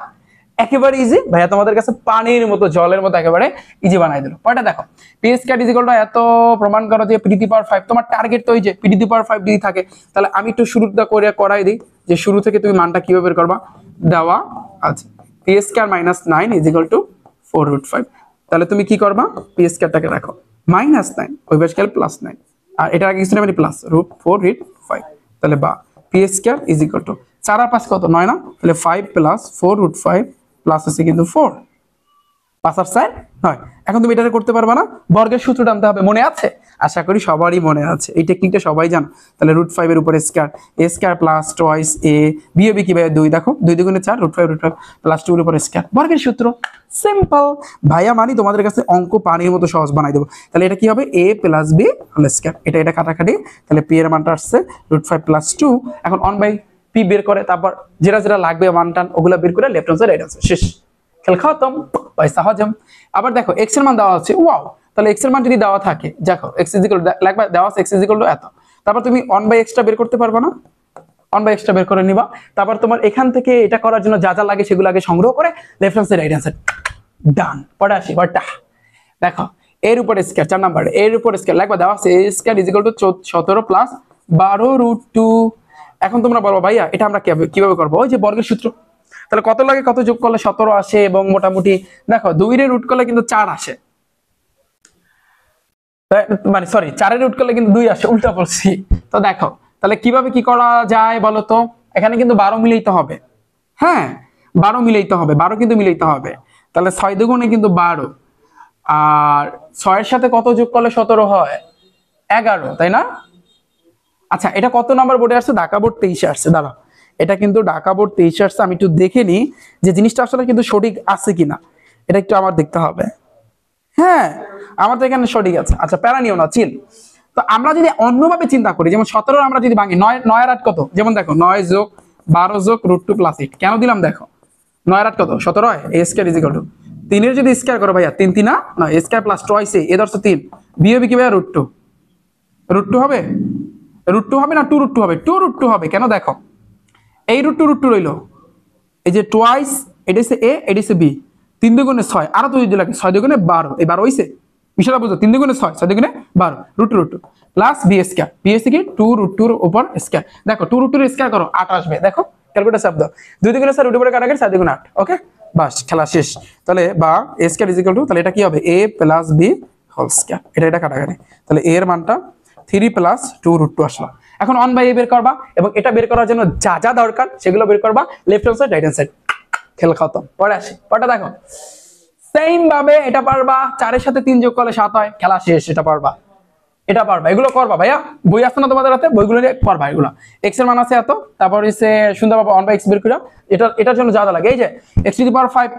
Speaker 1: একেবারে ইজি ভাইয়া, তোমাদের কাছে পানির মতো, জলের মতো একেবারে ইজি বানাই দিল। পয়টা দেখো, P square is equal two এত প্রমাণ করো যে p টু দি পাওয়ার 5, তোমার টার্গেট তো ওই যে p টু দি পাওয়ার 5 যদি থাকে। তাহলে আমি একটু শুরুটা করাই দিই যে শুরু থেকে তুমি মানটা কিভাবে বের করবা। দেওয়া আছে p square minus 9 is equal two 4√5। তাহলে তুমি কি করবা, p স্কয়ারটাকে রাখো মাইনাস 9, ওই পাশে গেলে প্লাস 9, আর এটা আগে কিছু না মানে প্লাস √4/5। তাহলে বা p square is equal two 4 আর 5 কত, 9 না? তাহলে 5 প্লাস 4√5 প্লাস আছে কিন্তু 4, 5 আর 4 9। এখন তুমি এটা করতে পারবা না, বর্গের সূত্র টানতে হবে, মনে আছে? আশা করি সবারই মনে আছে, এই টেকনিকটা সবাই জানো। তাহলে √5 এর উপরে square, a square plus twice a, বিয়োগ কি ভাই 2, দেখো 2 দুগুণে 4, √5 প্লাস 2 এর উপরে স্কয়ার, বর্গের সূত্র সিম্পল ভাইয়া। মানে তোমাদের কাছে অঙ্ক পানির মতো সহজ বানাই দেবো। তাহলে এটা কি হবে, a plus b whole square, এটা কাটাকাটি, তাহলে p এর মানটা আসছে √5 প্লাস 2। এখন 1/p বের করে, তারপর যেটা লাগবে মান টান ওগুলা বের করে left hand side right hand side, শেষ, খেল খতম, পয়সা হজম। আবার দেখো x এর মান দেওয়া আছে, ওয়াও। তাহলে x এর মান যদি দেওয়া থাকে, দেখো x ইজ ইকুয়াল লাগবে, দেওয়া আছে x ইজ ইকুয়াল টু এত, তারপর তুমি 1/x টা বের করতে পারবে না, 1/x টা বের করে নিবা। তারপর তোমার এখান থেকে এটা করার জন্য যা যা লাগে সেগুলো আগে সংগ্রহ করে left hand side right hand side done. পড়ে আসি বারটা, দেখো এর উপরে স্কয়ার 4 নাম্বার, এর উপরে স্কয়ার লাগবে, দেওয়া আছে a square is equal two 17 plus 12√2। এখন তোমরা বলবো ভাইয়া এটা আমরা কিভাবে করবো, ওই যে বর্গের সূত্র। তাহলে কত লাগে, কত যোগ করলে 17 আসে, এবং মোটামুটি দেখো 2 এর রুট করলে কিন্তু 4 আসে, মানে সরি 4 এর রুট করলে কিন্তু 2 আসে, উল্টা বলছি। তো দেখো তাহলে কিভাবে কি করা যায় বলো তো, এখানে কিন্তু 12 মিলাইতে হবে, হ্যাঁ 12 মিলাইতে হবে, 12 কিন্তু মিলাইতে হবে। তাহলে 6 দুগুণে কিন্তু 12, আর 6 এর সাথে কত যোগ করলে 17 হয়, 11, তাই না? আচ্ছা এটা কত নাম্বার বোর্ডে আসছে, ঢাকা বোর্ড 23-এ আসছে। দাঁড়াও এটা কিন্তু ঢাকা বোর্ড 23 আসছে, আমি একটু দেখে নিই যে জিনিসটা আসলে কিন্তু সঠিক আছে কিনা, এটা একটু আমার দেখতে হবে। হ্যাঁ, আমার তো এখানে সঠিক আছে। আচ্ছা, প্যারা নিও না, চিল। তো আমরা যদি অন্যভাবে চিন্তা করি, যেমন 17 আমরা যদি ভাঙি, 9 আর 8 কত? যেমন দেখো 9 যোগ 12 যোগ √2 + 8 কেন দিলাম দেখো, 9 আর 8 কত? 17 হয়। a স্কয়ার = 3 এর যদি স্কয়ার করো ভাইয়া 3 3 না a square plus twice A ধরছো 3 b হবে কি ভাইয়া √2 হবে, √2 হবে না 2√2 হবে, 2√2 হবে। কেন দেখো, এই √2 রইলো, এই যে টুয়াইস, এটা হচ্ছে a, এটা হচ্ছে b, 3 দুগুণে 6, আরো তো যদি লাগে 6 দুগুণে 12, এই 12 হইছে, বিষয়টা বুঝো, 3 দুগুণে 6, 6 দুগুণে 12, √2 প্লাস b স্কয়ার, b হচ্ছে কি 2√2 এর উপর স্কয়ার। দেখো 2√2 এর স্কয়ার করো 8 আসবে, দেখো ক্যালকুলেটর চাপ দাও, 2 দুগুণে 4, √2 উপরে কাটাকাটি, 4 দুগুণে 8, ওকে, বাস খেলা শেষ। তাহলে বা a স্কয়ার = তাহলে এটা কি হবে, a plus b whole square, এটা কাটাকাটি, তাহলে a এর মানটা 3 প্লাস 2√2 আসলো। এখন 1/a বের করবা, এবং এটা বের করার জন্য যা যা দরকার সেগুলো বের করবা, left hand side right hand side, খেলা খতম। পরে আসি, পরে দেখো সেম ভাবে এটা পারবা, 4 এর সাথে 3 যোগ করলে 7 হয়, খেলা শেষ। এটা পারবা, এটা পারবা, এগুলো করবা ভাইয়া, বই আছে না তোমাদের হাতে, বইগুলো নিয়ে করবা এগুলো। x এর মান আছে এত, তারপর হচ্ছে সুন্দর ভাবে 1/x বের করো। এটার জন্য যা যা লাগে, এই যে x⁵ -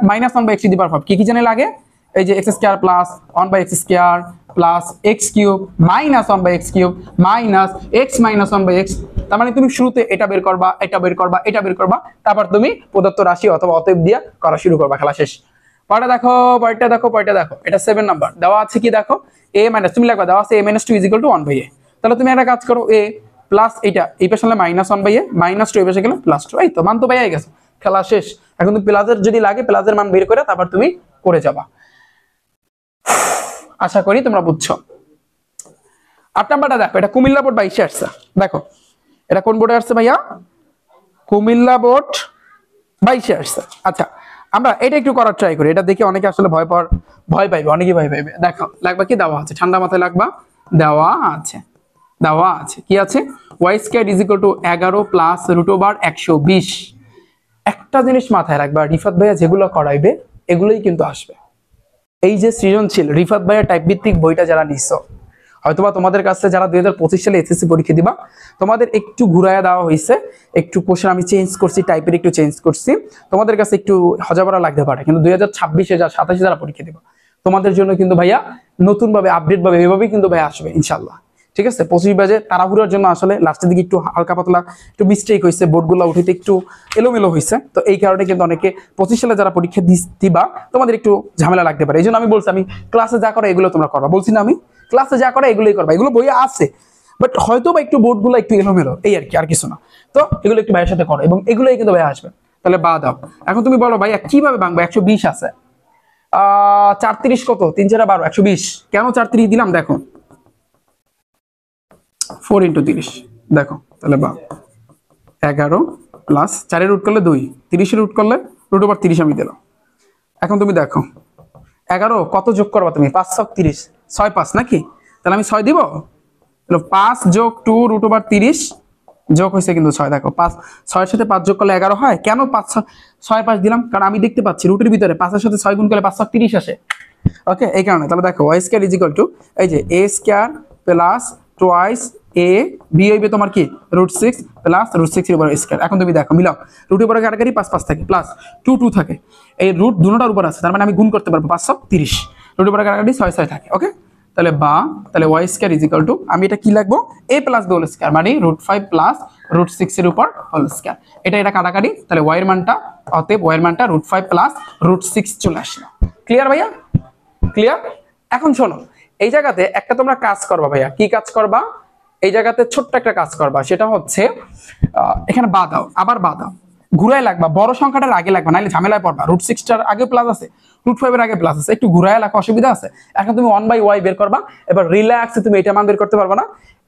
Speaker 1: 1/x⁵ কি কি জানে লাগে, এই যে x² plus 1/x² plus x³ minus 1/x³ minus x minus 1/x। তার মানে তুমি শুরুতে এটা বের করবা, এটা বের করবা, এটা বের করবা, তারপর তুমি প্রদত্ত রাশি অথবা অতএব দিয়া করা শুরু করবা, খেলা শেষ। পরেরটা দেখো, পরেরটা দেখো, পরেরটা দেখো, এটা 7 নাম্বার দেওয়া আছে, কি দেখো a মাইনাস, তুমি লিখবা দেওয়া আছে a - 2 = 1/a। তাহলে তুমি একটা কাজ করো, a প্লাস এটা এই পাশে হলে -1/a, -2 এই পাশে গেলে +2, এই তো মান তো পাইয়া গেছে, খেলা শেষ। এখন তুমি প্লাসের যদি লাগে প্লাসের মান বের করে তারপর তুমি করে যাবা। আশা করি তোমরা বুঝছো। 8 নাম্বারটা দেখো, এটা কুমিল্লা বোর্ড 22 আসছে, দেখো এটা কোন বোর্ডে আসছে ভাইয়া, কুমিল্লা বোর্ড 22 আসছে। আচ্ছা, আমরা এটা একটু করার ট্রাই করি, এটা দেখে অনেকে আসলে ভয় পাইবে, অনেকেই ভয় পাইবে। দেখো লাগবা কি, দেওয়া আছে, ঠান্ডা মাথায় লাগবা, দেওয়া আছে কি আছে, y² = 11 প্লাস √120। একটা জিনিস মাথায় রাখবা, রিফাত ভাইয়া যেগুলো করাইবে এগুলোই কিন্তু আসবে। এই যে সৃজনশীল রিফাত ভাইয়া টাইপ ভিত্তিক বইটা যারা নিছো, হয়তোবা তোমাদের কাছে যারা 2025 সালে এসএসসি পরীক্ষা দিবা, তোমাদের একটু ঘুরাইয়া দেওয়া হয়েছে, একটু কোশ্চেন আমি চেঞ্জ করছি, টাইপের একটু চেঞ্জ করছি, তোমাদের কাছে একটু হজাবরা লাগতে পারে, কিন্তু 2026 যারা 27 যারা পরীক্ষা দিবা, তোমাদের জন্য কিন্তু ভাইয়া নতুন ভাবে আপডেট ভাবে এভাবেই কিন্তু ভাইয়া আসবে ইনশাআল্লাহ। ঠিক আছে, 25 বাজে তাড়াহুড়োর জন্য আসলে লাস্টের দিকে একটু হালকা পাতলা একটু মিস্টেক হয়েছে, বোর্ডগুলো উঠিতে একটু এলোমেলো হয়েছে, তো এই কারণে কিন্তু অনেকে 25 সালে যারা পরীক্ষা দিবা তোমাদের একটু ঝামেলা লাগতে পারে। এই জন্য আমি বলছি, আমি ক্লাসে যা করে এগুলো তোমরা করবা, বলছি না আমি ক্লাসে যা করে এগুলোই করবা, এগুলো বইয়ে আছে, বাট হয়তো বা একটু বোর্ডগুলো একটু এলোমেলো, এই আর কি, আর কিছু না। তো এগুলো একটু ভাইয়ের সাথে করো, এবং এগুলোই কিন্তু ভাইয়া আসবে। তাহলে বা দাও, এখন তুমি বলো ভাইয়া কিভাবে ভাঙবো, 120 আছে, 4 কত, 3 4 12, 120। কেন 4 দিলাম দেখো, 4 × 30, দেখো তাহলে বা 11 প্লাস 4 এর রুট করলে 2, 30 এর রুট করলে √30 আমি দিলাম। এখন তুমি দেখো 11 কত যোগ করবা তুমি, 5 × 30, 6 5 নাকি, তাহলে আমি 6 দিব, 5 যোগ 2 √30 যোগ হয়েছে কিন্তু 6, দেখো 5 6 এর সাথে 5 যোগ করলে 11 হয়। কেন 5 6 5 দিলাম, কারণ আমি দেখতে পাচ্ছি রুটের ভিতরে 5 এর সাথে 6 গুণ করলে 5 × 30 আসে, ওকে, এই কারণে। তাহলে দেখো y² = এই যে a² plus twice a, b হইবে তোমার কি √6 প্লাস √6 এর উপর স্কয়ার। এখন তুমি দেখো মিলাও, রুটের উপরে কাটাকাটি 5 5 থাকে, প্লাস 2 2 থাকে, এই রুট দুটোটার উপর আছে, তার মানে আমি গুণ করতে পারবো 530, রুটের উপরে কাটাকাটি 6 6 থাকে, ওকে। তাহলে তাহলে y² = আমি এটা কি লিখবো, a plus b whole square, মানে √5 প্লাস √6 এর উপর হোল স্কয়ার। এটা কাটাকাটি, তাহলে y এর মানটা, অতএব y এর মানটা √5 প্লাস √6 চলে আসলো। ক্লিয়ার ভাইয়া, ক্লিয়ার? এখন শোনো, এই জায়গাতে একটা তোমরা কাজ করবা ভাইয়া, কি কাজ করবা, এই জায়গাতে ছোট্ট একটা কাজ করবা, সেটা হচ্ছে এখানে বা দাও, আবার বা দাও, ঘুরাই লাগবা, বড় সংখ্যাটার আগে লাগবা, নাহলে ঝামেলায় পড়বা। √6টার আগে প্লাস আছে, √5 এর আগে প্লাস আছে, একটু ঘুরাই লাগা, অসুবিধা আছে। এখন তুমি 1/y বের করবা, এবার রিল্যাক্সে তুমি এটা মান বের করতে পারবা না,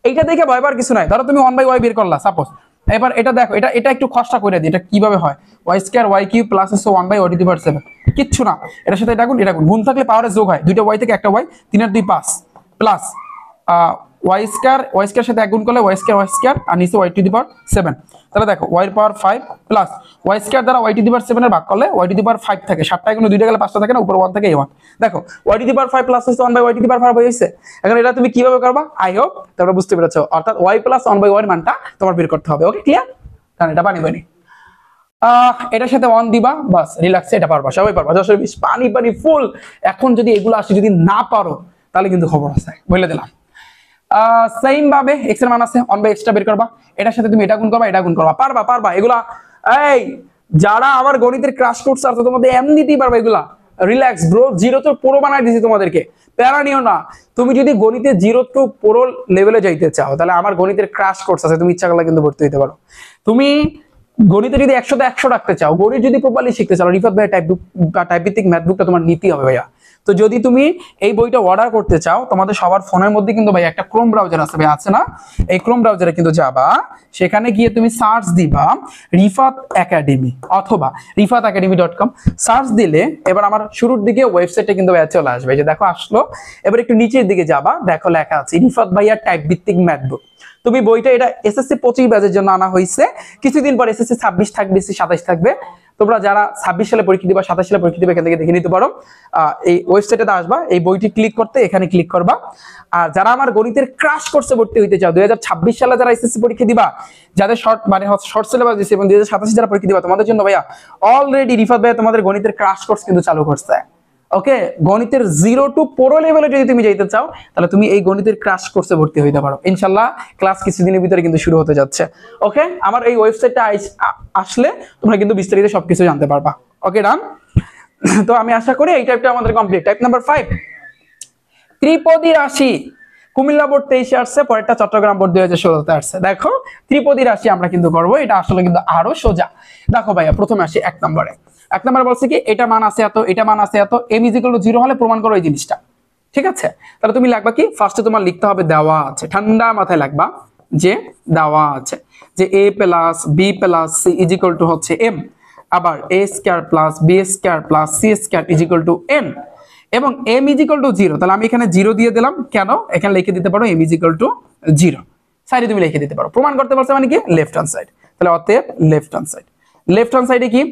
Speaker 1: এইটা দেখে ভয় পাওয়ার কিছু নাই। ধরো তুমি 1/y বের করলা সাপোজ, এবার এটা দেখো, এটা একটু খসড়া করে দিই, এটা কিভাবে হয়, y² y³ প্লাস 1/y⁷, কিচ্ছু না, এটার সাথে এটা গুণ থাকলে পাওয়ারে যোগ হয়, দুইটা y থেকে একটা y, 3 আর 2 5 প্লাস y² সাথে এক গুণ করলে y² আর নিচে y⁷। তাহলে দেখো y এর পাওয়ার 5 প্লাস y² দ্বারা y⁷ এর ভাগ করলে y⁵ থাকে, 7টা গুণ 2টা গেলে 5টা থাকে না, উপর 1 থাকে, a1। দেখো y⁵ প্লাস 1/y⁵ হয়েছে। এখন এটা তুমি কিভাবে করবা, আই হোপ তোমরা বুঝতে পেরেছো, অর্থাৎ y প্লাস 1/y এর মানটা তোমার বের করতে হবে, ওকে, ক্লিয়ার? কারণ এটা বানিয়ে এটার সাথে 1 দিবা, বাস রিল্যাক্সে এটা পারবা, সবাই পারবা। 10-20 পানি পানি ফুল। এখন যদি এগুলো আসে যদি না পারো তাহলে কিন্তু খবর আছে, বলে দিলাম। সেম ভাবে x এর মান আছে 1/x বের করবা, এটার সাথে তুমি এটা গুণ করবা, এটা গুণ করবা, পারবা পারবা এগুলা। এই যারা আমার গণিতের ক্রাশ কোর্স আছে তোমাদের এমনিতেই পারবা এগুলা। রিল্যাক্স ব্রো, জিরো তো পুরো বানাই দিয়েছি তোমাদেরকে, প্যারা নিও না। তুমি যদি গণিতে জিরো টু পুরো লেভেলে যাইতে চাও তাহলে আমার গণিতের ক্রাশ কোর্স আছে, তুমি ইচ্ছা করলে কিন্তু ভর্তি হতে পারো। তুমি গণিতে যদি 100 তে 100 রাখতে চাও, গণিত যদি প্রপারলি শিখতে চাও, রিফাত ভাই টাইপ ভিত্তিক ম্যাথ বুকটা তোমার নিতেই হবে ভাইয়া। তো যদি তুমি এই বইটা অর্ডার করতে চাও, তোমাদের সবার ফোনের মধ্যে কিন্তু ভাই একটা ক্রোম ব্রাউজার আছে ভাই, আছে না? এই ক্রোম ব্রাউজারে কিন্তু যাবা, সেখানে গিয়ে তুমি সার্চ দিবা রিফাত একাডেমি অথবা rifatacademy.com। সার্চ দিলে এবার আমার শুরুর দিকে ওয়েবসাইটে কিন্তু ভাইয়া চলে আসবে, যে দেখো আসলো। এবার একটু নিচের দিকে যাবা, দেখো লেখা আছে রিফাত ভাইয়া টাইপ ভিত্তিক ম্যাথ বুক। তুমি বইটা, এটা এসএসসি 25 ব্যাচের জন্য আনা হয়েছে, কিছুদিন পর এসএসসি 26 থাকবে, এসএসসি 27 থাকবে। তোমরা যারা 26 সালে পরীক্ষা দিবা, 27 সালে পরীক্ষা দিবা, এখান থেকে দেখে নিতে পারো। এই ওয়েবসাইটে আসবা, এই বইটি ক্লিক করতে এখানে ক্লিক করবা। আর যারা আমার গণিতের ক্রাশ কোর্সে ভর্তি হইতে চাও, 2026 সালে যারা এসএসসি পরীক্ষা দিবা, যাদের শর্ট সিলেবাস দিছে, এবং 2027 যারা পরীক্ষা দিবা, তোমাদের জন্য ভাইয়া অলরেডি রিফাত ভাইয়া তোমাদের গণিতের ক্রাশ কোর্স কিন্তু চালু করছে। ওকে, গণিতের 0 টু পুরো লেভেলে যদি তুমি যাইতে চাও তাহলে তুমি এই গণিতের ক্রাশ কোর্সে ভর্তি হইতে পারো ইনশাআল্লাহ। ক্লাস কিছুদিনের ভিতরে কিন্তু শুরু হতে যাচ্ছে। ওকে, আমার এই ওয়েবসাইটটা আসলে তোমরা কিন্তু বিস্তারিত সবকিছু জানতে পারবা। ওকে ডান। তো আমি আশা করি এই টাইপটা আমাদের কমপ্লিট। টাইপ নাম্বার 5, ত্রিপদী রাশি। কুমিল্লা বোর্ড 23 আসছে, পরেরটা চট্টগ্রাম বোর্ড 2016 আসছে। দেখো ত্রিপদী রাশি আমরা কিন্তু করবো, এটা আসলে কিন্তু আরো সোজা। দেখো ভাইয়া প্রথমে আসি 1 নম্বরে। 1 নম্বরে বলছে কি এটা মান আছে এত, এটা মান আছে এত, m = 0 হলে প্রমাণ করো এই জিনিসটা। ঠিক আছে, তাহলে তুমি লিখবা কি, ফার্স্টে তোমার লিখতে হবে দেওয়া আছে, ঠান্ডা মাথায় লিখবা যে দেওয়া আছে যে a + b + c = হচ্ছে m, আবার a² + b² + c² = n, এবং m = 0। তাহলে আমি এখানে 0 দিয়ে দিলাম, কেন? এখানে লিখে দিতে পারো m = 0, সাইডে তুমি লিখে দিতে পারো। প্রমাণ করতে পারছো মানে কি, লেফট হ্যান্ড সাইড। তাহলে অতএব left hand side. Left hand সাইডে কি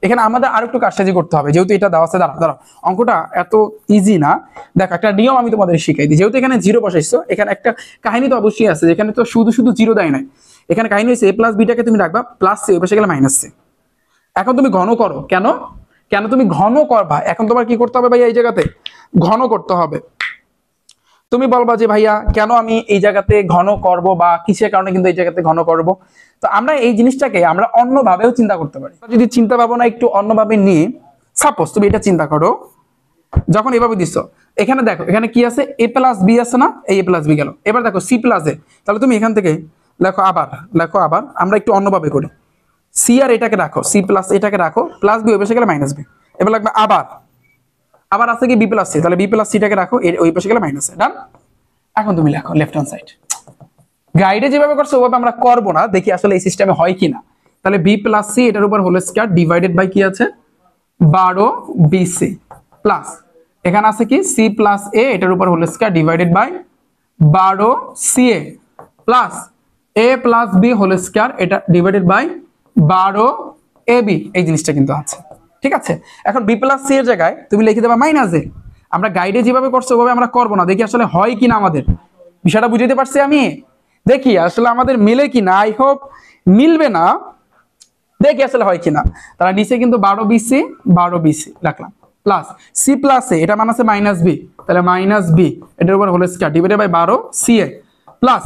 Speaker 1: এখানে আমাদের আরেকটু কাজসাজি করতে হবে, যেহেতু এটা দেওয়া আছে। দাঁড়াও অঙ্কটা এত ইজি না, দেখো একটা নিয়ম আমি তোমাদের শিখাই দিই। যেহেতু এখানে 0 বসাইছো, এখানে একটা কাহিনী তো অবশ্যই আছে, যেখানে তো শুধু 0 দেয় নাই। এখানে কাহিনী হচ্ছে a + b টাকে তুমি রাখবা +c, ওই পাশে গেলে -c। এখন তুমি ঘন করো, কেন তুমি ঘন করবা? এখন তোমার কি করতে হবে ভাইয়া, এই জায়গাতে ঘন করতে হবে। তুমি বলবা যে ভাইয়া কেন আমি এই জায়গাতে ঘন করব, বা কিসের কারণে কিন্তু এই জায়গাতে ঘন করব। তো আমরা এই জিনিসটাকে আমরা অন্যভাবেও চিন্তা করতে পারি। যদি চিন্তা ভাবনা একটু অন্যভাবে নিয়ে, সাপোজ তুমি এটা চিন্তা করো, যখন এভাবে দিছো, এখানে দেখো এখানে কি আছে, a + b আছে না, এই a + b গেল। এবার দেখো c + a, তাহলে তুমি এখান থেকে লেখো আবার আমরা একটু অন্যভাবে করি। c আর এটাকে রাখো, c + এটাকে রাখো, +b ওই পাশে গেলে -b। এবার লাগবে আবার আছে কি b + c, তাহলে b + c টাকে রাখো, ওই পাশে গেলে -a। ডান। এখন তুমি লেখো লেফট হ্যান্ড সাইড। গাইডে যেভাবে করছো ওভাবে আমরা করব না, দেখি আসলে এই সিস্টেমে হয় কিনা। তাহলে b + c এটার উপর হোল স্কয়ার ডিভাইডেড বাই কি আছে 12bc, প্লাস এখানে আছে কি c + a এটার উপর whole square divided by 12ca, plus a + b whole square এটা ডিভাইডেড বাই 12ab। এই জিনিসটা কিন্তু আছে, ঠিক আছে। এখন b + c এর জায়গায় তুমি লিখে দেবা -a। আমরা গাইডে যেভাবে করছো ওভাবে আমরা করব না, দেখি আসলে হয় কিনা। আমাদের বিষয়টা বুঝতে পারছি আমি, দেখি আসলে আমাদের মিলে কিনা। আই হোপ মিলবে না, দেখি আসলে হয় কিনা। তাহলে নিচে কিন্তু 12bc রাখলাম, প্লাস c + a এটা মান আছে -b, তাহলে -b এটার উপর whole square divided by 12ca, plus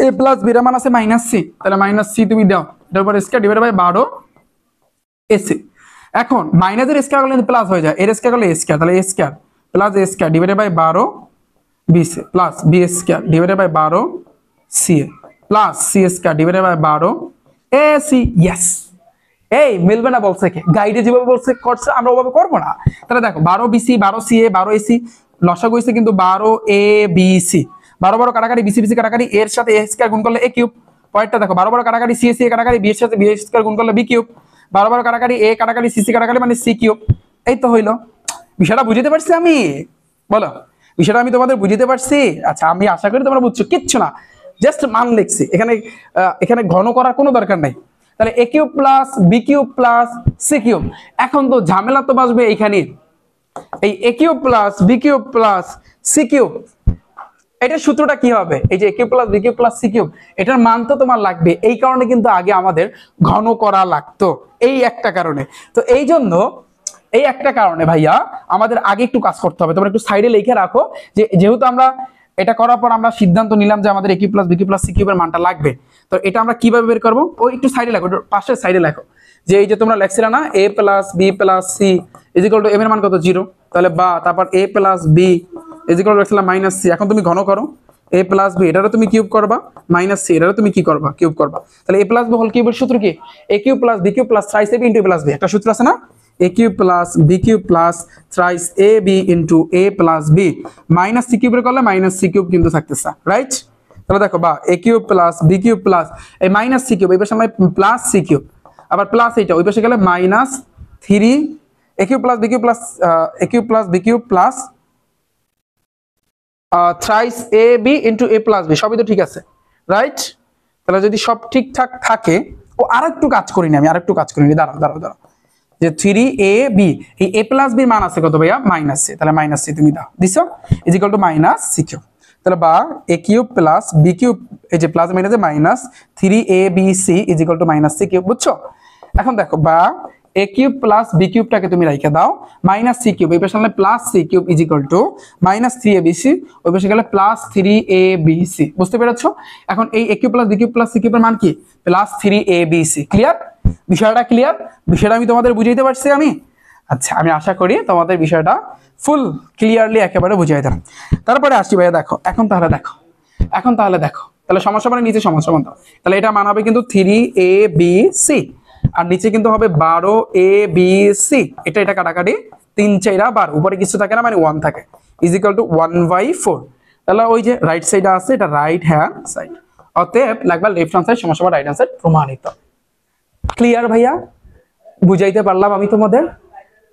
Speaker 1: a + b এর মান আছে -c, তাহলে -c তুমি দাও, এটার উপর স্কয়ার ডিভাইডেড বাই 12ac। এখন মাইনাসের স্কয়ার করলে প্লাস হয়ে যায়, এর স্কয়ার করলে a স্কয়ার, তাহলে a square plus a square divided by 12bc, plus b square divided by 12ca, plus c square divided by 12ac। Yes, এই মিলবে না বলছে কে? গাইডে যেভাবে বলছে করছে আমরা ওভাবে করব না। তাহলে দেখো 12bc 12ca 12ac, লসাগু হইছে কিন্তু 12abc। 12 কাটাকাটি bc কাটাকাটি, এর সাথে a স্কয়ার গুণ করলে a কিউব। পরেরটা দেখো 12 কাটাকাটি c কাটাকাটি, b এর সাথে b স্কয়ার গুণ করলে b কিউব। 12 কাটাকাটি a কাটাকাটি c কাটাকাটি মানে c কিউব। এই তো হইলো। বিষয়টা বুঝতে পারছি আমি? বলো, বিষয়টা আমি তোমাদের বুঝতে পারছি? আচ্ছা, আমি আশা করি তোমরা বুঝছো। কিচ্ছু না, জাস্ট মান লিখছি। এখানে ঘন করার কোনো দরকার নাই। তাহলে a cube plus b cube plus c cube. এখন তো ঝামেলা তো বাসবে এইখানে, এই a cube plus b cube plus c cube এটার সূত্রটা কি হবে? এই যে a cube plus b cube plus c cube, এটার মান তো তোমার লাগবে। এই কারণে কিন্তু আগে আমাদের ঘন করা লাগতো, এই একটা কারণে। তো এই জন্য এই একটা কারণে ভাইয়া আমাদের আগে একটু কাজ করতে হবে। তোমরা একটু সাইডে লিখে রাখো যে যেহেতু আমরা এটা করার পর আমরা সিদ্ধান্ত নিলাম যে আমাদের a cube plus b cube plus c কিউবের মানটা লাগবে, তো এটা আমরা কিভাবে বের করব? ওই একটু সাইডে লেখো, পাশের সাইডে লেখো যে এই যে তোমরা লেখছিলে না a plus b plus c is equal to m এর মান কত 0, তাহলে বা তারপর a plus b is equal to লেখছিলাম মাইনাস c। এখন তুমি ঘন করো, a প্লাস b এটারও তুমি কিউব করবা, মাইনাস c এটারও তুমি কি করবা? কিউব করবা। তাহলে a প্লাস b হোল কিউবের সূত্র কি? a cube plus b cube plus thrice ab into a plus b, একটা সূত্র আছে না? a cube plus b cube plus thrice ab into a plus b, minus c কিউবের করলে মাইনাস c কিউব কিন্তু থাকতেছে, রাইট? তাহলে দেখো বা a cube plus b cube plus এই মাইনাস c কিউব, এই পাশে আমরা প্লাস c কিউব, আবার প্লাস এইটা ওই পাশে গেলে minus 3 a cube plus b cube plus a cube plus b cube plus thrice ab into a plus b, সবই তো ঠিক আছে, রাইট? তাহলে যদি সব ঠিকঠাক থাকে, ও আরেকটু কাজ করিনি আমি, আরেকটু কাজ করিনি, দাঁড়াও যে 3ab, এই a প্লাস b এর মান আছে কত ভাইয়া? মাইনাস c, তাহলে মাইনাস c তুমি দাও, দিছো is equal two minus c cube. তাহলে বা a cube plus b cube, এই যে প্লাস মাইনাসে minus 3abc is equal two minus c cube, বুঝছো? এখন দেখো বা a কিউব প্লাস b কিউবটাকে তুমি রাইখে দাও, মাইনাস c কিউব এই পাশে আনলে plus c cube is equal two minus 3abc, ওই পাশে গেলে প্লাস 3abc, বুঝতে পেরেছো? এখন এই a cube plus b cube plus c কিউবের মান কি? Plus 3abc। ক্লিয়ার? বিষয়টা ক্লিয়ার? বিষয়টা আমি তোমাদের বুঝাইতে পারছি আমি? আচ্ছা, আমি আশা করি তোমাদের বিষয়টা ফুল ক্লিয়ারলি একেবারে বুঝাই দিলাম। তারপরে আসছি ভাইয়া, দেখো এখন তাহলে দেখো, তাহলে সমস্যা মানে নিচে সমস্যা বন্ধ, তাহলে এটা মান হবে কিন্তু 3abc, আর নিচে কিন্তু হবে 12abc, এটা কাটাকাটি 3 4 12, উপরে কিছু থাকে না মানে 1 থাকে, ইজ ইকুয়াল টু 1/4। তাহলে ওই যে রাইট সাইডে আছে, এটা রাইট হ্যান্ড সাইড, অতএব লাগবে লেফট হ্যান্ড সাইড সমান রাইট হ্যান্ড সাইড, প্রমাণিত। ক্লিয়ার ভাইয়া? বুঝাইতে পারলাম আমি তোমাদের?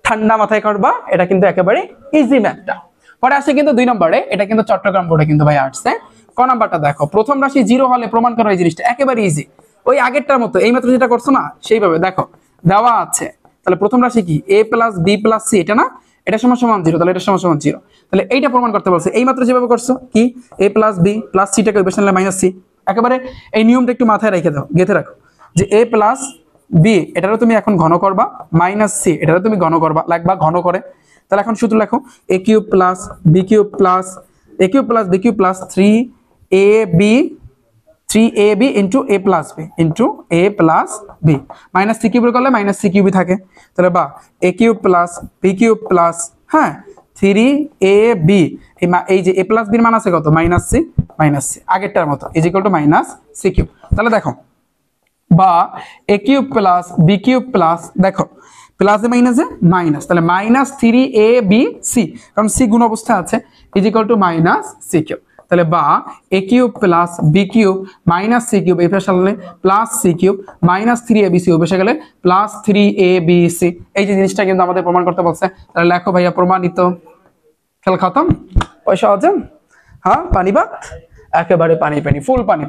Speaker 1: ঠান্ডা মাথায় করবা, এটা কিন্তু একেবারে ইজি ম্যাথটা। পরে আসে কিন্তু 2 নম্বরে, এটা কিন্তু চট্টগ্রাম বোর্ডে কিন্তু ভাই আসছে। ক নাম্বারটা দেখো, প্রথম রাশি 0 হলে প্রমাণ করা, এই জিনিসটা একেবারে ইজি, ওই আগেরটার মতো, এই মাত্র যেটা করছো না সেইভাবে দেখো দেওয়া আছে। তাহলে প্রথম রাশি কি? a plus b plus c, এটা না? এটা সমান সমান 0, তাহলে এটা সমান সমান 0, তাহলে এইটা প্রমাণ করতে বলছে। এই মাত্র যেভাবে করছো কি, a plus b plus c টাকে ওই পাশে আনলে মাইনাস c, একেবারে এই নিয়মটা একটু মাথায় রেখে দাও, গেঁথে রাখো যে a প্লাস b এটারও তুমি এখন ঘন করবা, মাইনাস c এটারও তুমি ঘন করবা, লাগবা ঘন করে। তাহলে এখন সূত্র লেখো a cube plus b cube plus a cube plus b cube plus 3ab into a plus b into a plus b, minus c কিউবের করলে মাইনাস c কিউবই থাকে। তাহলে বা a cube plus b cube plus 3ab, এই যে a plus b এর মান আছে কত? মাইনাস c, আগেরটার মতো is equal two minus c cube. তাহলে দেখো বা a cube plus b cube plus, দেখো প্লাসে মাইনাসে মাইনাস, তাহলে মাইনাস 3abc, কারণ c গুণ অবস্থায় আছে, is equal two minus c cube. তাহলে বা a cube plus b cube minus c cube, এই পাশে আনলে plus c cube, minus 3abc ওই পাশে গেলে প্লাস 3abc, এই যে জিনিসটা কিন্তু আমাদের প্রমাণ করতে বলছে। তাহলে লেখো ভাইয়া প্রমাণিত। খেলা খতম? পয়সা হচ্ছে? হ্যাঁ, পানি ভাত একেবারে পানি, ফুল পানি।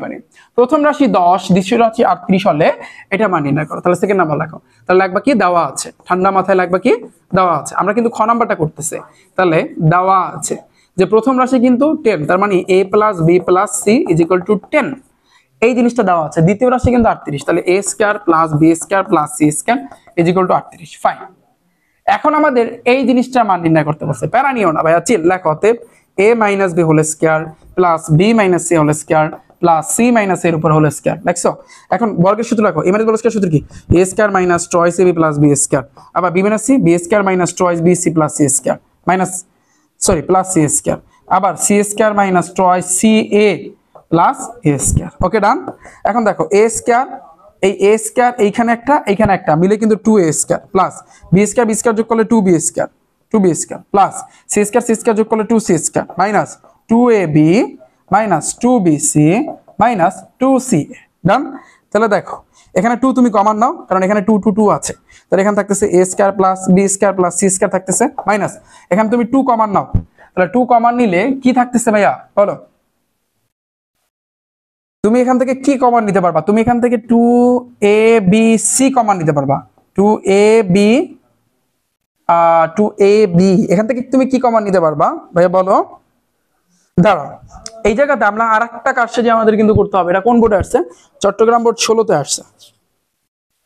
Speaker 1: প্রথম রাশি 10, দ্বিতীয় রাশি 38 হলে এটা মান নির্ণয় করো। তাহলে সেকেন্ড নাম্বার লেখো, তাহলে লাগবে কি? দেওয়া আছে, ঠান্ডা মাথায় লাগবে কি? দেওয়া আছে। আমরা কিন্তু খ নাম্বারটা করতেছে, তাহলে দেওয়া আছে যে প্রথম রাশি কিন্তু 10, তার মানে a plus b plus c is equal two 10, এই জিনিসটা দেওয়া আছে। দ্বিতীয় রাশি কিন্তু 38, তাহলে a square plus b square plus c square is equal to 38। Fine, এখন আমাদের এই জিনিসটা মান নির্ণয় করতে বলছে, প্যারা নিও না ভাইয়া, চিল। লেখো অতএব a minus b whole square plus b minus c whole square plus c minus এর উপর হোল স্কয়ার, দেখছো? এখন বর্গের সূত্র লেখো, a minus b whole square সূত্র কি? a square minus twice ab plus b square, আবার b minus c, b square minus twice b c plus c square plus c square, আবার c square minus twice c a plus a square. Okay, done. এখন দেখো a square, এই a square এইখানে একটা মিলে কিন্তু 2a square plus b square যোগ করলে 2b square plus c square যোগ করলে 2c square minus 2ab minus 2bc minus 2ca। ডান। তাহলে দেখো এখানে 2 তুমি কমন নাও, কারণ এখানে 2 2 2 আছে, তাহলে এখানে থাকতেছে a square plus b square plus c square থাকতেছে মাইনাস, এখানে তুমি 2 কমন নাও, তাহলে 2 কমন নিলে কি থাকতেছে ভাইয়া বলো? তুমি এখান থেকে কি কমন নিতে পারবা? তুমি এখান থেকে 2abc কমন নিতে পারবা, 2ab এখান থেকে তুমি কি কমন নিতে পারবা ভাইয়া বলো? দাঁড়াও, এই জায়গাতে আমরা আরেকটা কারসাজি আমাদের কিন্তু করতে হবে। এটা কোন বোর্ডে আসছে? চট্টগ্রাম বোর্ড 16-তে আসছে।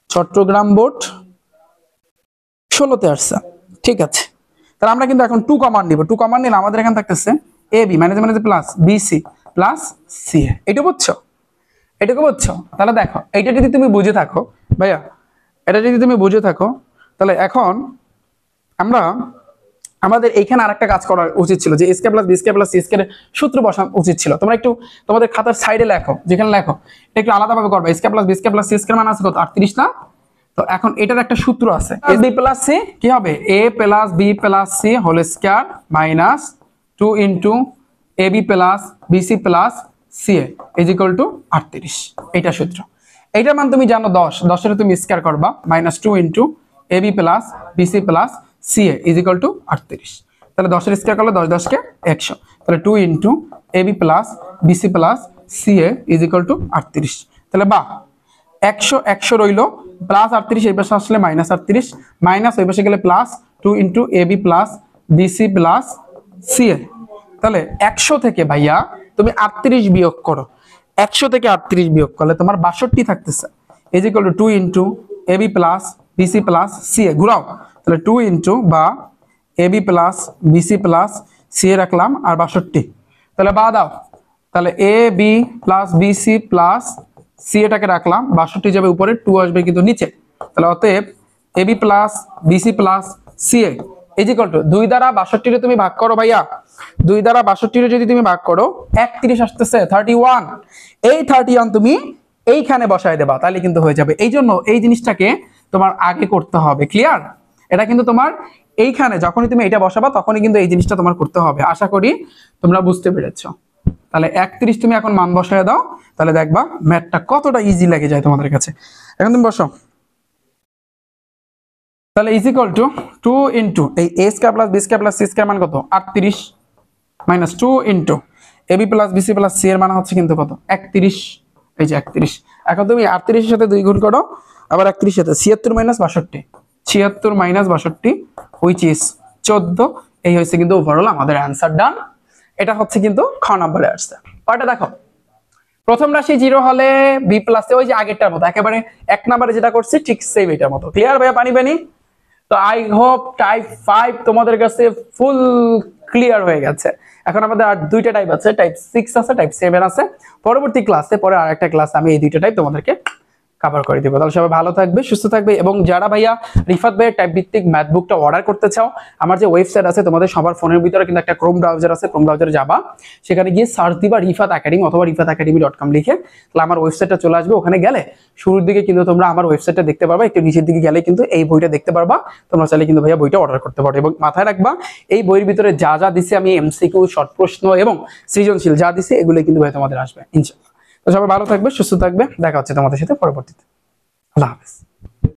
Speaker 1: চট্টগ্রাম বোর্ড 16-তে আসছে। ঠিক আছে, তাহলে আমরা কিন্তু এখন 2 কমন নিব। 2 কমন নিলে আমাদের এখানে থাকতেছে A B minus plus BC plus C A. এটা বুঝছো? এটুকু বুঝছো? তাহলে দেখো এইটা যদি তুমি বুঝে থাকো ভাইয়া, এটা যদি তুমি বুঝে থাকো, তাহলে এখন আমরা আমাদের এইখানে আরেকটা কাজ করা উচিত ছিল, যে square plus B square plus C square সূত্র বসানো উচিত ছিল। তোমরা একটু তোমাদের খাতার সাইডে লেখো, যেখানে লেখো এটা একটু আলাদাভাবে করবে। Square plus B square plus C square মান আছে কত? 38 না? তো এখন এটার একটা সূত্র আছে, এ বি প্লাস সি কি হবে? A plus B plus C whole square minus 2 into A B plus BC plus C A is equal to 38। এইটা সূত্র। এইটার মান তুমি জানো 10, 10 এর তুমি স্কয়ার করবা minus 2 into A B plus BC plus C A is equal to 38। তাহলে 10 এর স্কয়ার করলে 10 10 কে 100, তাহলে 2 into A B plus BC plus C A is equal to 38। তাহলে বা 100 100 রইলো, প্লাস 38 এই পাশে আসলে মাইনাস 38, মাইনাস ওই পাশে গেলে plus 2 into A B plus BC plus C A. তাহলে 100 থেকে ভাইয়া তুমি 38 বিয়োগ করো, 100 থেকে 38 বিয়োগ করলে তোমার 62 থাকতেছে is equal to 2 into A B plus BC plus C A. ঘুরাও, তাহলে 2 ইনটু বা A B plus BC plus C A রাখলাম আর 62। তাহলে বা দাও, তাহলে A B plus BC plus C এটাকে রাখলাম, 62 যাবে উপরে, 2 আসবে কিন্তু নিচে। তাহলে অতএব A B plus BC plus C A is equal to 2 দ্বারা 62 রে তুমি ভাগ করো ভাইয়া, 2 দ্বারা 62 রে যদি তুমি ভাগ করো 31 আসতেছে 31। এই 31 তুমি এইখানে বসায় দেবা, তাহলে কিন্তু হয়ে যাবে। এই জন্য এই জিনিসটাকে তোমার আগে করতে হবে। ক্লিয়ার? এটা কিন্তু তোমার এইখানে যখনই তুমি এটা বসাবা তখনই কিন্তু এই জিনিসটা তোমার করতে হবে। আশা করি তোমরা বুঝতে পেরেছো। তাহলে 31 তুমি এখন মান বসায় দাও, তাহলে দেখবা ম্যাথটা কতটা ইজি লাগে যায় তোমাদের কাছে। এখন তুমি বসো, তাহলে ইজ ইকুয়াল টু 2 ইনটু এই A square plus B square plus C square মান কত? 38 minus 2 into A B plus BC plus C এর মান হচ্ছে কিন্তু কত? 31। এই যে 31। এখন তুমি 38 এর সাথে 2 গুণ করো, আবার 31 এর সাথে 76 মাইনাস 62, 76 মাইনাস 62 হুইচ ইজ 14। এই হইছে কিন্তু ওভারঅল আমাদের অ্যানসার ডান। এটা হচ্ছে কিন্তু খ নম্বরে আসছে। পরেরটা দেখো, প্রথম রাশি 0 হলে বি প্লাস ওই যে আগেরটার মতো একেবারে 1 নম্বরে যেটা করছি ঠিক সেম এটার মতো। ক্লিয়ার ভাইয়া? পানি পানি? তো আই হোপ টাইপ 5 তোমাদের কাছে ফুল ক্লিয়ার হয়ে গেছে। এখন আমাদের আর দুইটা টাইপ আছে, টাইপ 6 আছে, টাইপ 7 আছে। পরবর্তী ক্লাসে পরে আরেকটা ক্লাসে আমি এই দুইটা টাইপ তোমাদেরকে কভার করে দিব। তাহলে সবাই ভালো থাকবে, সুস্থ থাকবে। এবং যারা ভাইয়া রিফাত ভাইয়ের টাইপ ভিত্তিক ম্যাথ বুকটা অর্ডার করতে চাও, আমার যে ওয়েবসাইট আছে তোমাদের সবার ফোনের ভিতরে কিন্তু একটা ক্রোম ব্রাউজার আছে, ক্রোম ব্রাউজারে যাবা, সেখানে গিয়ে সার্চ দিবা রিফাত একাডেমি অথবা rifatacademy.com লিখে, তাহলে আমার ওয়েবসাইটটা চলে আসবে। ওখানে গেলে শুরুর দিকে কিন্তু তোমরা আমার ওয়েবসাইটটা দেখতে পারবা, একটু নিচের দিকে গেলে কিন্তু এই বইটা দেখতে পারবা। তোমরা চাইলে কিন্তু ভাইয়া বইটা অর্ডার করতে পারো। এবং মাথায় রাখবা এই বইয়ের ভিতরে যা যা দিছি আমি এমসিকিউ, শর্ট প্রশ্ন এবং সৃজনশীল যা দিছি এগুলো কিন্তু ভাই তোমাদের আসবে ইনশাআল্লাহ। তো সবাই ভালো থাকবে, সুস্থ থাকবে, দেখা হচ্ছে তোমাদের সাথে পরবর্তীতে। আল্লাহ হাফেজ।